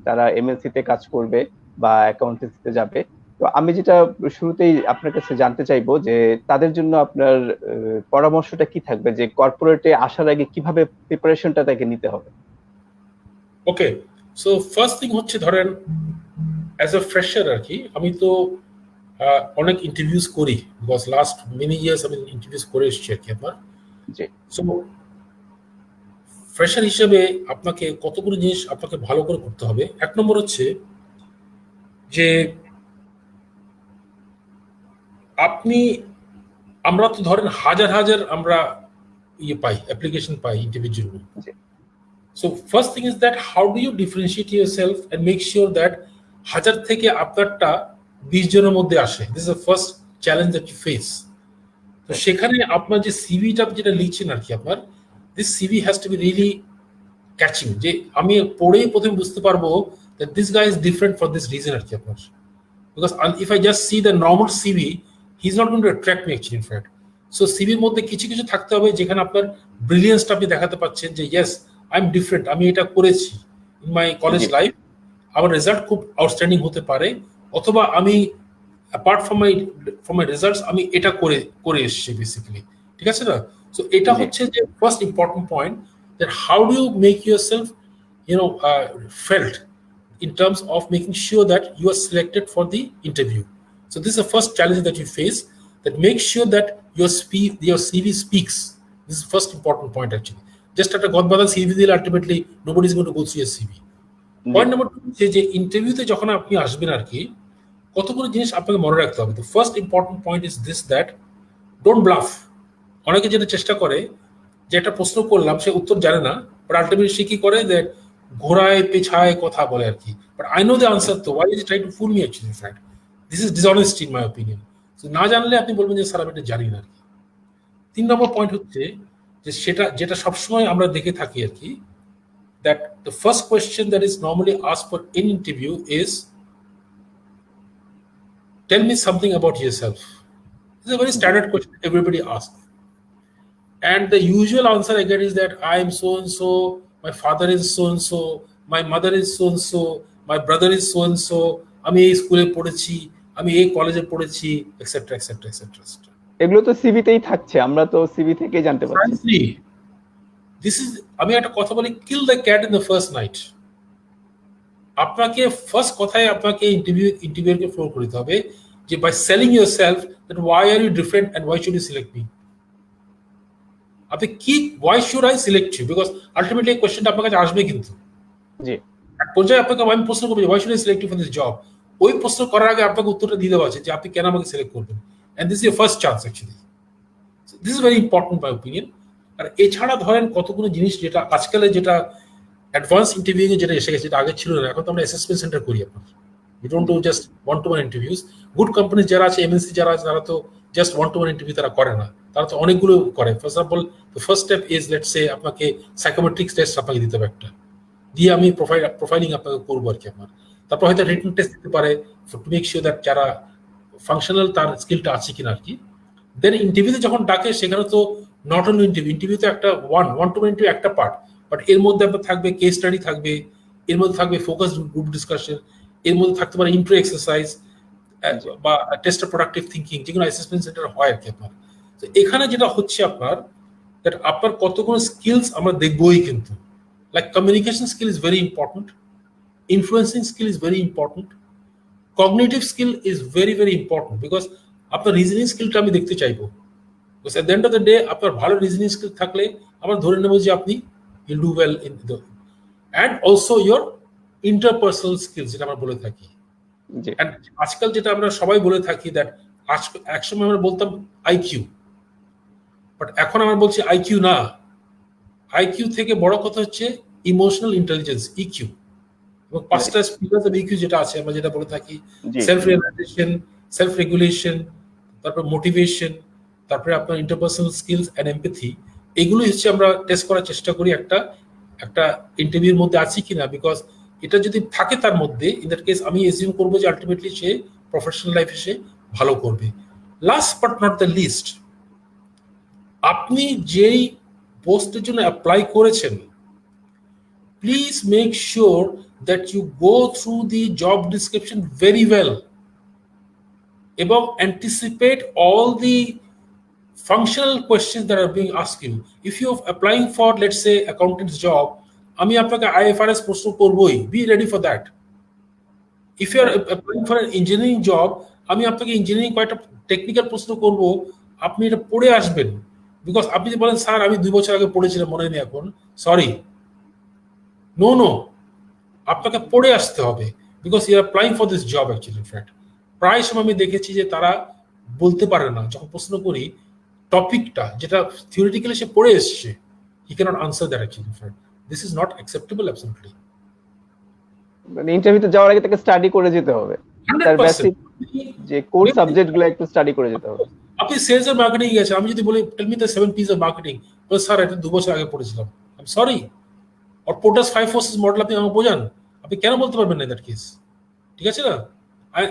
তারা এমএনসি তে কাজ করবে বা অ্যাকাউন্টেন্সিতে যাবে, তো আমি যেটা শুরুতেই আপনার কাছে জানতে চাইবো যে তাদের জন্য আপনার পরামর্শটা কি থাকবে, যে কর্পোরেটে আসার আগে কিভাবে প্রিপারেশনটা তাকে নিতে হবে? ওকে, সো ফার্স্ট থিং হচ্ছে, ধরেন অ্যাজ এ ফ্রেশার আর কি, আমি তো অনেক ইন্টারভিউস করি, বিকজ লাস্ট মেনি ইয়ার্স আমি ইন্টারভিউস করে এসেছি আর কি আপনার। সো ফ্রেশার হিসেবে আপনাকে কতগুলো জিনিস আপনাকে ভালো করে করতে হবে। এক নম্বর হচ্ছে যে আমরা তো ধরেন হাজার হাজার আমরা পাই, অ্যাপ্লিকেশন পাই ইন্টারভিউর জন্য। So first thing is that how do you differentiate yourself and make sure that হাজার থেকে আপনারটা 20 জনের মধ্যে আসে। This is the first challenge that you face. তো সেখানে আপনার যে সিভিটা যেটা লিখছেন আর কি, আপনার this CV has to be really catching, যে আমি পড়েই প্রথমে বুঝতে পারবো that this guy is different for this reason আর কি আপনার। Because if I just see the normal CV, he is not going to attract me actually. In fact so সিভির মধ্যে কিছু কিছু থাকতে হবে যেখানে আপনার ব্রিলিয়েন্সটা আপনি দেখাতে পাচ্ছেন, যে ইয়েস আই এম ডিফারেন্ট, আমি এটা করেছি ইন মাই কলেজ লাইফ, আমার রেজাল্ট খুব আউটস্ট্যান্ডিং হতে পারে, অথবা আমি অ্যাপার্ট ফ্রম মাই রেজাল্টস আমি এটা করে এসেছি বেসিক্যালি। ঠিক আছে না? সো এটা হচ্ছে যে first important point, that how do you make yourself felt in terms of making sure that you are selected for the interview. So this is the first challenge that you face, that make sure that your CV speaks. This is the first important point actually. Just at a godbada CV dile ultimately nobody is going to go through your CV. Point number 2 যে ইন্টারভিউতে যখন আপনি আসবেন আর কি, কতগুলো জিনিস আপনাকে মনে রাখতে হবে। The first important point is this, that don't bluff. অনেকে যেটা চেষ্টা করে যে একটা প্রশ্ন করলাম, সে উত্তর জানে না, বাট আলটিমেটলি সে কি করে, যে ঘোড়ায় পেছায় কথা বলে আর কি। But I know the answer, তো why is try to fool me actually. In fact this is dishonesty in my opinion. So না জানলে আপনি বলবেন যে স্যার আমি এটা জানি না আর কি। 3 নম্বর পয়েন্ট হচ্ছে যে যেটা সবসময় আমরা দেখে থাকি আর কি, that the first question that is normally asked for an interview is tell me something about yourself. This is a very standard question everybody ask. And the usual answer I get is that I am so and so, my father is so and so, my mother is so and so, my brother is so and so, আমি এই স্কুলে পড়েছি, আমি এই কলেজে পড়েছি, etcetera etcetera etcetera. এগুলো তো সিভিতেই থাকছে, আমরা তো সিভি থেকেই জানতে পারছি। দিস ইজ, আমি একটা কথা বলি, kill the cat in the first night. আপনাকে ফার্স্ট কথায় আপনাকে ইন্টারভিউকে ফ্লো করতে হবে, যে by selling yourself that why are you different and why should you select me. আপনি কি, why should I select you, because ultimately এই কোয়েশ্চেনটা আপনার কাছে আসবে কিন্তু। জি, এক পর্যায়ে আপনাকে আমি প্রশ্ন করবো, why should I select you for this job. ওই প্রশ্ন করার আগে আপনাকে উত্তরটা দিয়ে দেওয়া আছে যে আপনি কেন আমাকে সিলেক্ট করবেন, and this is your first chance actually. This is very important my opinion. আর এছাড়া ধরেন কতগুলো জিনিস যেটা আজকালে যেটা অ্যাডভান্স ইন্টারভিউইং যেটা এসে গেছে, যেটা আগে ছিল না, এখন তো আমরা অ্যাসেসমেন্ট সেন্টার করি আপনার। We don't do just one to one interviews. Good company যারা আছে, এমএনসি যারা আছে, তারা তো just one to one interview তারা করে না, তারা তো অনেকগুলো করে। For example the first step is, let's say আপনাকে সাইকোমেট্রিক্স টেস্ট আপনাকে দিতে হবে একটা, দিয়ে আমি প্রোফাইলিং আপনাকে করবো আর কি আপনার। তারপর হয়তো রিটেন টেস্ট দিতে পারে টু মেক শিওর দ্যাট যারা ফাংশনাল তার স্কিলটা আছে কিনা আর কি। দেন ইন্টারভিউতে যখন ডাকে, সেখানে তো নট অনলি ইন্টারভিউতে একটা ওয়ান টু ওয়ান ইন্টারভিউ একটা পার্ট, বাট এর মধ্যে আপনার থাকবে কেস স্টাডি, থাকবে এর মধ্যে থাকবে ফোকাস গ্রুপ ডিসকাশন, এর মধ্যে থাকতে পারে ইন্ট্রো এক্সারসাইজ বা টেস্ট অফ প্রোডাক্টিভ থিঙ্কিং, যেগুলো অ্যাসেসমেন্ট সেন্টার হয় আর কি আপনার। তো এখানে যেটা হচ্ছে আপনার, দ্যাট আপনার কতগুলো স্কিলস আমরা দেখবোই কিন্তু, like communication skill is very important, influencing skill is very important, cognitive skill is very very important, because আপনার রিজনিং স্কিলটা আমি দেখতে চাইবো। Because at the end of the day আপনার ভালো রিজনিং স্কিল থাকলে আমরা ধরে নেব যে আপনি you'll do well in the and also your interpersonal skills যেটা আমরা বলে থাকি। জি And আজকাল যেটা আমরা সবাই বলে থাকি দ্যাট একসময় আমরা বলতাম আইকিউ, বাট এখন আমরা বলছি আইকিউ না, আইকিউ থেকে বড় কথা হচ্ছে ইমোশনাল ইন্টেলিজেন্স, ইকিউ। এবং পাঁচটা পিলার্স অফ ইকিউ যেটা আছে আমরা যেটা বলে থাকি, জি সেলফ রিয়েলাইজেশন, সেলফ রেগুলেশন, তারপর মোটিভেশন, তারপরে আপনার ইন্টারপার্সোনাল স্কিলস এন্ড এমপ্যাথি, এগুলো হচ্ছে আমরা টেস্ট করার চেষ্টা করি একটা একটা ইন্টারভিউর মধ্যে আছে কিনা। বিকজ এটা যদি থাকে তার মধ্যে, ইন দ্যাট কেস আমি এজিউম করবো যে আলটিমেটলি সে প্রফেশনাল লাইফে সে ভালো করবে। Last but not the least, আপনি যেই পোস্টের জন্য অ্যাপ্লাই করেছেন, please make sure that you go through the job description very well এবং anticipate all the functional questions that are being asked you. If you're applying for, let's say, accountant's job, আমি আপনাকে IFRS প্রশ্ন করবই, be ready for that. If you are applying for an engineering job, আমি আপনাকে engineering কয়েকটা technical প্রশ্ন করব, আপনি এটা পড়ে আসবেন। বিকজ আপনি যদি বলেন স্যার আমি 2 বছর আগে পড়েছিলাম মনে নেই এখন, সরি, নো, আপনাকে পড়ে আসতে হবে। Because you are applying for this job actually. In fact প্রায় সময় আমি দেখেছি যে তারা বলতে পারে না, যখন প্রশ্ন করি টপিকটা যেটা থিওরিটিক্যালি সে পড়ে এসছে, he cannot answer that actually. In fact this is not acceptable absolutely. মানে ইন্টারভিউতে যাওয়ার আগে তাকে স্টাডি করে যেতে হবে, তার বেসিক যে কোর সাবজেক্টগুলো একটু স্টাডি করে যেতে হবে। আপনি সেলস আর মার্কেটিং গেছেন, আমি যদি বলি tell me the 7 P's of marketing, বলে স্যার এটা 2 বছর আগে পড়েছিলাম, আই এম সরি। আর পোর্টাস 5 ফোর্সেস মডেল আপনি আমাকে বোঝান, আপনি কেন বলতে পারবেন না দ্যাট কেস? ঠিক আছে না?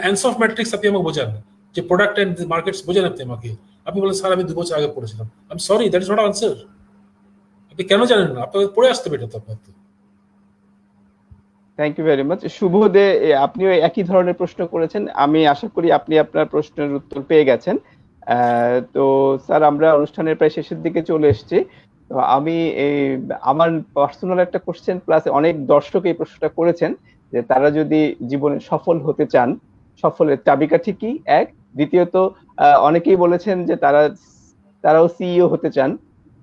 অ্যানসফ ম্যাট্রিক্স আপনি আমাকে বোঝান, যে প্রোডাক্ট এন্ড মার্কেটস বোঝান আপনি আমাকে, আপনি বলেন স্যার আমি 2 বছর আগে পড়েছিলাম, I am sorry, that is not answer. আপনি কেন জানেন না? আপনাকে পড়ে আসতে হবে এটা তো আপনার। Thank you very much. Shuvo Dey, আপনিও একই ধরনের প্রশ্ন করেছেন, আমি আশা করি আপনি আপনার প্রশ্নের উত্তর পেয়ে গেছেন। তো স্যার আমরা অনুষ্ঠানের প্রায় শেষের দিকে চলে এসেছি। তো আমি আমার পার্সোনাল একটা কোশ্চেন প্লাস অনেক দর্শক এই প্রশ্নটা করেছেন যে তারা যদি জীবনে সফল হতে চান, সফলের চাবিকাঠি কি? এক, দ্বিতীয়ত অনেকেই বলেছেন যে তারাও সিইও হতে চান,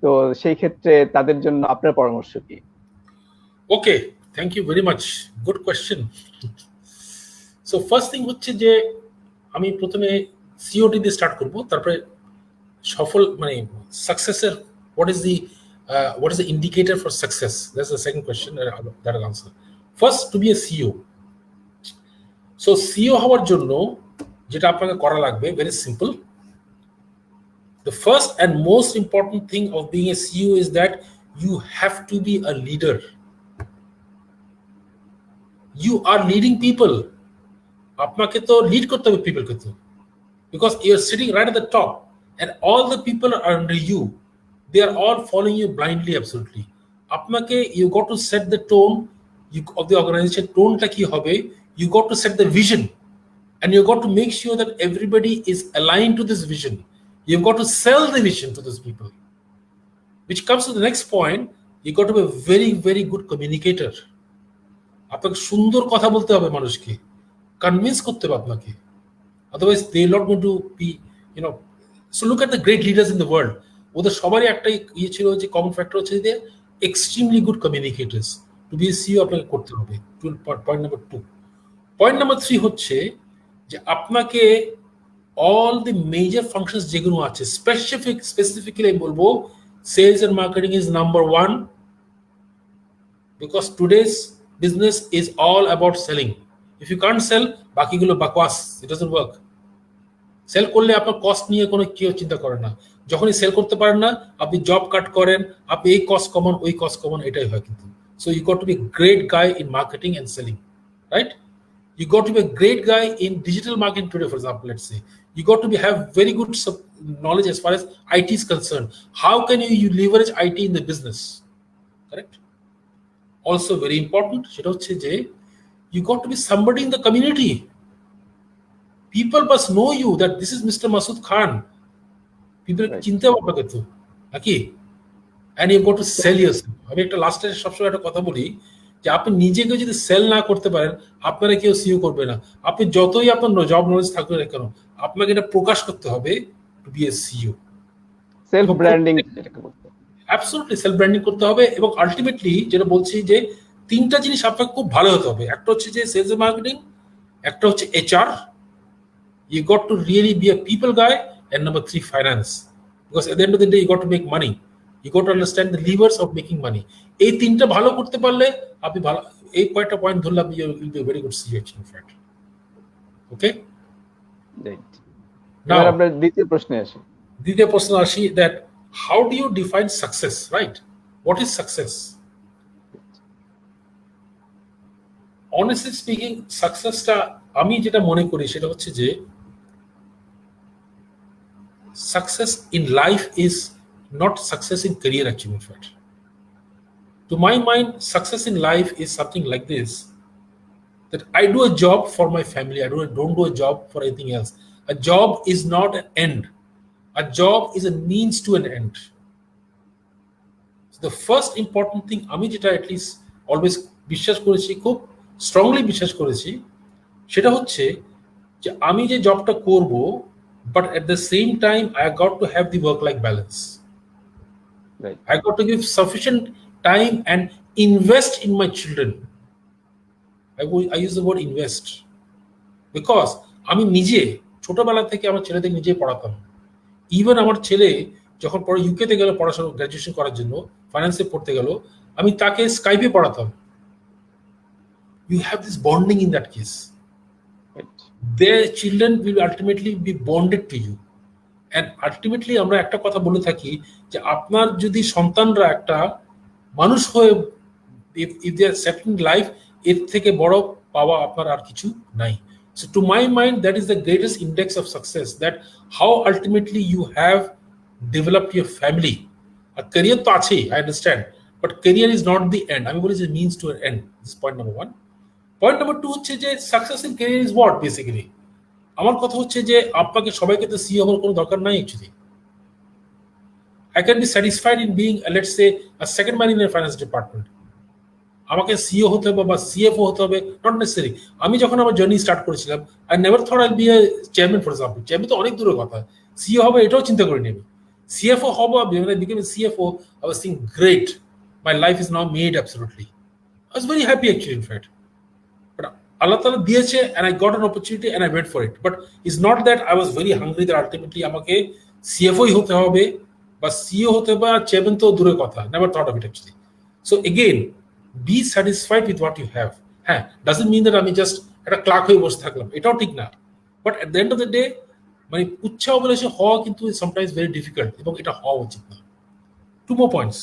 তো সেই ক্ষেত্রে তাদের জন্য আপনার পরামর্শ কি? Okay, thank you very much, good question. So first thing হচ্ছে যে আমি প্রথমে সিওটি দিয়ে স্টার্ট করব, তারপরে সফল মানে সাকসেসের what is the indicator for success? That's the second question that I'll answer. First, to be a CEO. So CEO হওয়ার জন্য যেটা আপনাকে করা লাগবে, very simple. The first and most important thing of being a CEO is that you have to be a leader. You are leading people. আপনাকে তো lead করতে হবে people কে তো, because you are sitting right at the top and all the people are under you. They are all following you blindly, absolutely. আপনাকে you got to set the tone of the organization. টোনটা কি হবে? You got to set the vision and you got to make sure that everybody is aligned to this vision. You've got to sell the vision to those people, which comes to the next point. You got to be a very, very good communicator. আপনাকে সুন্দর কথা বলতে হবে, মানুষকে convince করতে হবে আপনাকে, otherwise they are not going to be, so look at the great leaders in the world. ওদের সবারই একটা ইয়ে ছিল, যে কমন ফ্যাক্টর হচ্ছে যে extremely good communicators. To be CEO আপনাকে করতে হবে, পয়েন্ট নাম্বার 2। পয়েন্ট নাম্বার 3 হচ্ছে যে আপনাকে অল দি মেজর ফাংশনস যেগুলো আছে, স্পেসিফিক্যালি আমি বলবো sales and marketing is number 1, because today's business is all about selling. If you can't sell, বাকিগুলো বাকওয়াস, ইট ডাজন্ট ওয়ার্ক। সেল করলে আপনার কস্ট নিয়ে কোনো কেউ চিন্তা করে না। যখনই সেল করতে পারেন না, আপনি জব কাট করেন, আপনি এই কস্ট কমান ওই কস্ট কমান, এটাই হয় কিন্তু। So you got to be great guy in marketing and selling, right? You got to be a great guy in digital marketing today, for example. Let's say you got to have very good knowledge as far as IT is concerned. How can you leverage IT in the business? Correct. Also very important, you got to be somebody in the community. People must know you that this is Mr. Masood Khan. People চিনতে হবে আপনাকে তো নাকি, and you got to sell yourself. আমি একটা লাস্টে সবসময় একটা কথা বলি যে আপনি নিজেকে যদি সেল না করতে পারেন, আপনারা কেউ সিইও করবে না। আপনি যতই আপনার জব নলেজ থাকবে না কেন, আপনাকে এটা প্রকাশ করতে হবে to be a CEO. Self branding যেটাকে বলতে। অ্যাবসলিউটলি সেলফ ব্র্যান্ডিং করতে হবে, এবং আলটিমেটলি যেটা বলছি যে তিনটা জিনিস আপনাকে খুব ভালো হতে হবে। একটা হচ্ছে যে সেলস এন্ড মার্কেটিং, একটা হচ্ছে HR, you got to really be a people guy, and number 3 finance, because at the end of the day you got to make money, you got to understand the levers of making money. এই তিনটা ভালো করতে পারলে আপনি ভালো, এই কয়েকটা point ধরলে আপনি will be very good CEO in fact. Okay, right. Now এবার আমরা দ্বিতীয় প্রশ্নে আসি। দ্বিতীয় প্রশ্ন আসি, that how do you define success, right? What is success? Honestly speaking সাকসেসটা আমি যেটা মনে করি সেটা হচ্ছে যে success in life is not success in career achievement. Right? To my mind, success in life is something like this: that I do a job for my family, don't do a job for anything else. A job is not an end, a job is a means to an end. So the first important thing আমি যেটা at least always বিশ্বাস করেছি, খুব strongly বিশ্বাস করেছি, সেটা হচ্ছে যে আমি যে জবটা করব, but at the same time I got to have the work-life balance. Right. I got to give sufficient time and invest in my children. I use the word invest because আমি নিজে ছোটবেলা থেকে আমার ছেলেদের নিজে পড়াতাম। ইভেন আমার ছেলে যখন পরে ইউকেতে গেল পড়াশোনা, গ্র্যাজুয়েশন করার জন্য, ফাইন্যান্সে পড়তে গেল, আমি তাকে স্কাইপে পড়াতাম। You have this bonding in that case. Right. Their children will ultimately be bonded to you. And ultimately আমরা একটা কথা বলে থাকি যে আপনার যদি সন্তানরা একটা মানুষ হয়ে if they are settling life, এর থেকে বড় পাওয়া আপনার আর কিছু নাই। So to my mind that is the greatest index of success, that how ultimately you have developed your family. A career তো আছেই, I understand, but career is not the end. আমি বলি যে means to an end. This is point number 1. Point number 2 হচ্ছে যে success in career is what basically. আমার কথা হচ্ছে যে আপনাকে সবাইকে তো সিইও হওয়ার কোনো দরকার নাই actually. I can be satisfied in being let's say a second man in a finance department. আমাকে সিইও হতে হবে বা সিএফও হতে হবে, নট নেসেসারি। আমি যখন আমার জার্নি স্টার্ট করেছিলাম, আই নেভার থট আইল B A chairman for example. Chairman তো অনেক দূরের কথা, সিইও হবে এটাও চিন্তা করিনি আমি। সিএফও হব, became CFO, I was thinking great, my life is now made absolutely. I was very happy actually in fact. But Allah Ta'ala দিয়েছে and I got an opportunity and I went for it. But it's not that I was very hungry that ultimately আমাকে CFO হতে হবে বা CEO হতে হবে, আর chairman তো দূরের কথা, never thought of it actually. So again, be satisfied with what you have. হ্যাঁ, doesn't mean that আমি just একটা ক্লার্ক হয়ে বসে থাকলাম, এটাও ঠিক না। But at the end of the day, মানে উচ্চাও বলে সে হওয়া কিন্তু sometimes very difficult, এবং এটা হওয়া উচিত না। 2 more points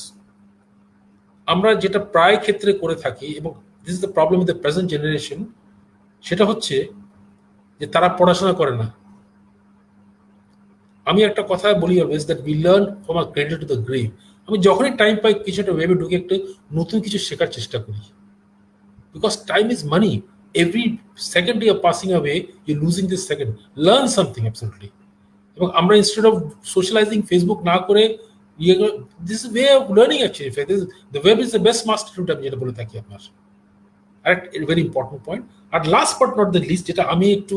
আমরা যেটা প্রায় ক্ষেত্রে করে থাকি, এবং this is the problem with the present generation, সেটা হচ্ছে যে তারা পড়াশোনা করে না। আমি একটা কথা বলি always, that we learn from our cradle to the grave. আমি যখনই টাইম পাই কিছু একটা ওয়েবে ঢুকে একটু নতুন কিছু শেখার চেষ্টা করি, because time is money. Every second you are passing away, you losing this second, learn something absolutely. এবং আমরা ইনস্টেড অফ সোশ্যালাইজিং ফেসবুক না করে, this is way of learning actually. The web is the best master route, আমি যেটা বলে থাকি আপনার। আরেকটা ভেরি ইম্পর্টেন্ট পয়েন্ট, আর last but not the least, যেটা আমি একটু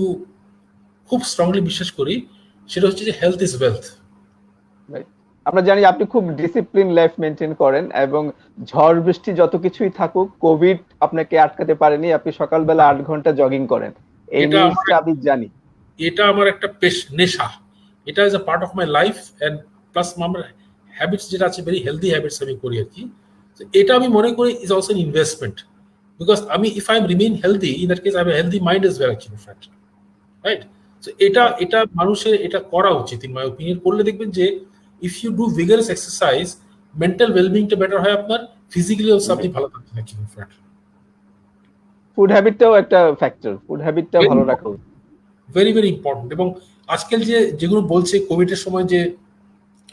খুব স্ট্রংলি বিশ্বাস করি, সেটা হচ্ছে যে হেলথ ইজ ওয়েলথ। আমরা জানি আপনি খুব ডিসিপ্লিন লাইফ মেনটেন করেন, এবং ঝড় বৃষ্টি যত কিছুই থাকুক, কোভিড আপনাকে আটকাতে পারেনি। আপনি সকালবেলা 8 ঘন্টা জগিং করেন, এই নিউজটা আমি জানি। এটা আমার একটা নেশা, এটা is a part of my life, and plus আমার হ্যাবিটস যেটা আছে, ভেরি হেলদি হ্যাবিটস আমি করি আর কি। এটা আমি মনে করি is also N investment, because আমি if I remain healthy, in that case I have a healthy mind as well actually, in fact, right? So এটা মানুষের এটা করা উচিত in my opinion। করলে দেখবেন যে if you do vigorous exercise, mental well-being টা বেটার হয় আপনার, ফিজিক্যালি অলসো আপনি ভালো থাকবেন actually, in fact। ফুড হ্যাবিটটাও একটা ফ্যাক্টর, ফুড হ্যাবিটটা ভালো রাখা উচিত, ভেরি ভেরি ইম্পর্টেন্ট। এবং আজকাল যেগুলো বলছে কোভিডের সময় যে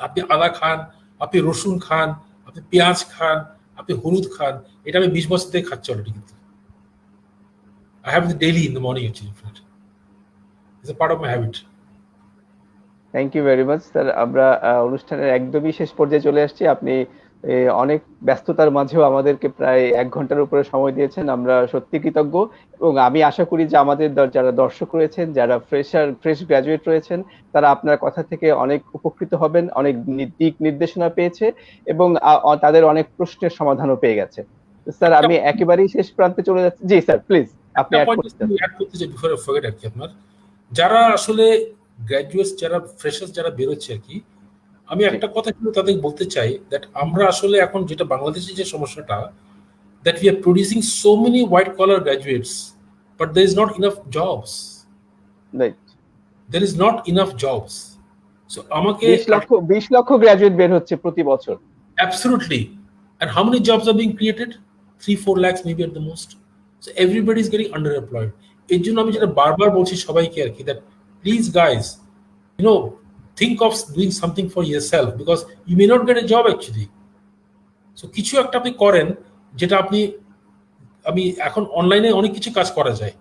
আপনি আদা খান, আপনি রসুন খান, আপনি পেঁয়াজ খান, আপনি হলুদ খান, এটা আমি 20 বছর থেকে খাচ্ছি অলরেডি। কিন্তু I have it daily in the morning actually, in fact. It's a part of my habit. Thank you very much sir. আমরা অনুষ্ঠানের একদমই শেষ পর্যায়ে চলে আসছি। আপনি অনেক ব্যস্ততার মাঝেও আমাদেরকে প্রায় 1 ঘন্টার উপরে সময় দিয়েছেন, আমরা সত্যি কৃতজ্ঞ। এবং আমি আশা করি যে আমাদের যারা দর্শক রয়েছেন, যারা ফ্রেশ গ্রাজুয়েট রয়েছেন, তারা আপনার কথা থেকে অনেক উপকৃত হবেন, অনেক দিক নির্দেশনা পেয়েছে এবং তাদের অনেক প্রশ্নের সমাধানও পেয়ে গেছে। স্যার, একটা আমি একেবারেই শেষ প্রান্তে চলে যাচ্ছি। জি স্যার, প্লিজ আপনি অ্যাড করতে চান। অ্যাড করতে চাই বিফোর আই ফরগেট আর কি। আপনার যারা আসলে গ্র্যাজুয়েটস, যারা ফ্রেশার্স যারা বেরোচ্ছে আর কি, আমি জি একটা কথা কিন্তু তাদের বলতে চাই দ্যাট আমরা আসলে এখন যেটা বাংলাদেশের যে সমস্যাটা, that we are producing so many white collar graduates, but there is not enough jobs. Right. There is not enough jobs. So আমাকে 20 লক্ষ গ্রাজুয়েট বের হচ্ছে প্রতি বছর। absolutely, and how many jobs are being created? 3-4 lakhs maybe at the most. So everybody is getting underemployed. এই জন্য আমি যেটা বারবার বলছি সবাইকে আর কি, that please guys, you know, think of doing something for yourself because you may not get a job actually. So কিছু একটা আপনি করেন যেটা আমি এখন অনলাইনে অনেক কিছু কাজ করা যায়,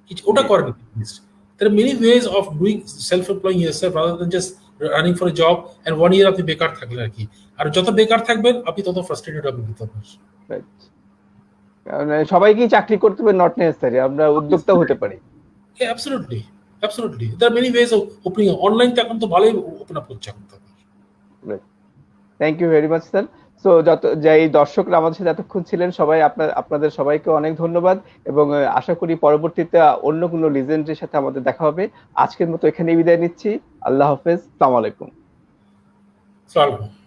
কিছু ওটা জি করেন list. There are many ways of doing self-employing yourself rather than just running for a job and 1 year আপনি বেকার থাকলেন আর কি। আর যত বেকার থাকবেন আপনি তত ফ্রাস্ট্রেটেড হবেন কিন্তু আপনার। রাইট। কারণ সবাইকেই চাকরি করতে হবে নট নেসেসারি, আমরা উদ্যোক্তাও হতে পারি। Yeah, absolutely, absolutely. There are many ways of opening online টা এখন তো ভালোই ওপেন আপ হচ্ছে এখন তো। Thank you very much sir. So এই দর্শকরা আমাদের সাথে এতক্ষণ ছিলেন, সবাই আপনাদের সবাইকে অনেক ধন্যবাদ এবং আশা করি পরবর্তীতে অন্য কোনো লিজেন্ডের সাথে আমাদের দেখা হবে। আজকের মতো এখানেই বিদায় নিচ্ছি। আল্লাহ হাফেজ, আসসালামু আলাইকুম। আসসালামু আলাইকুম।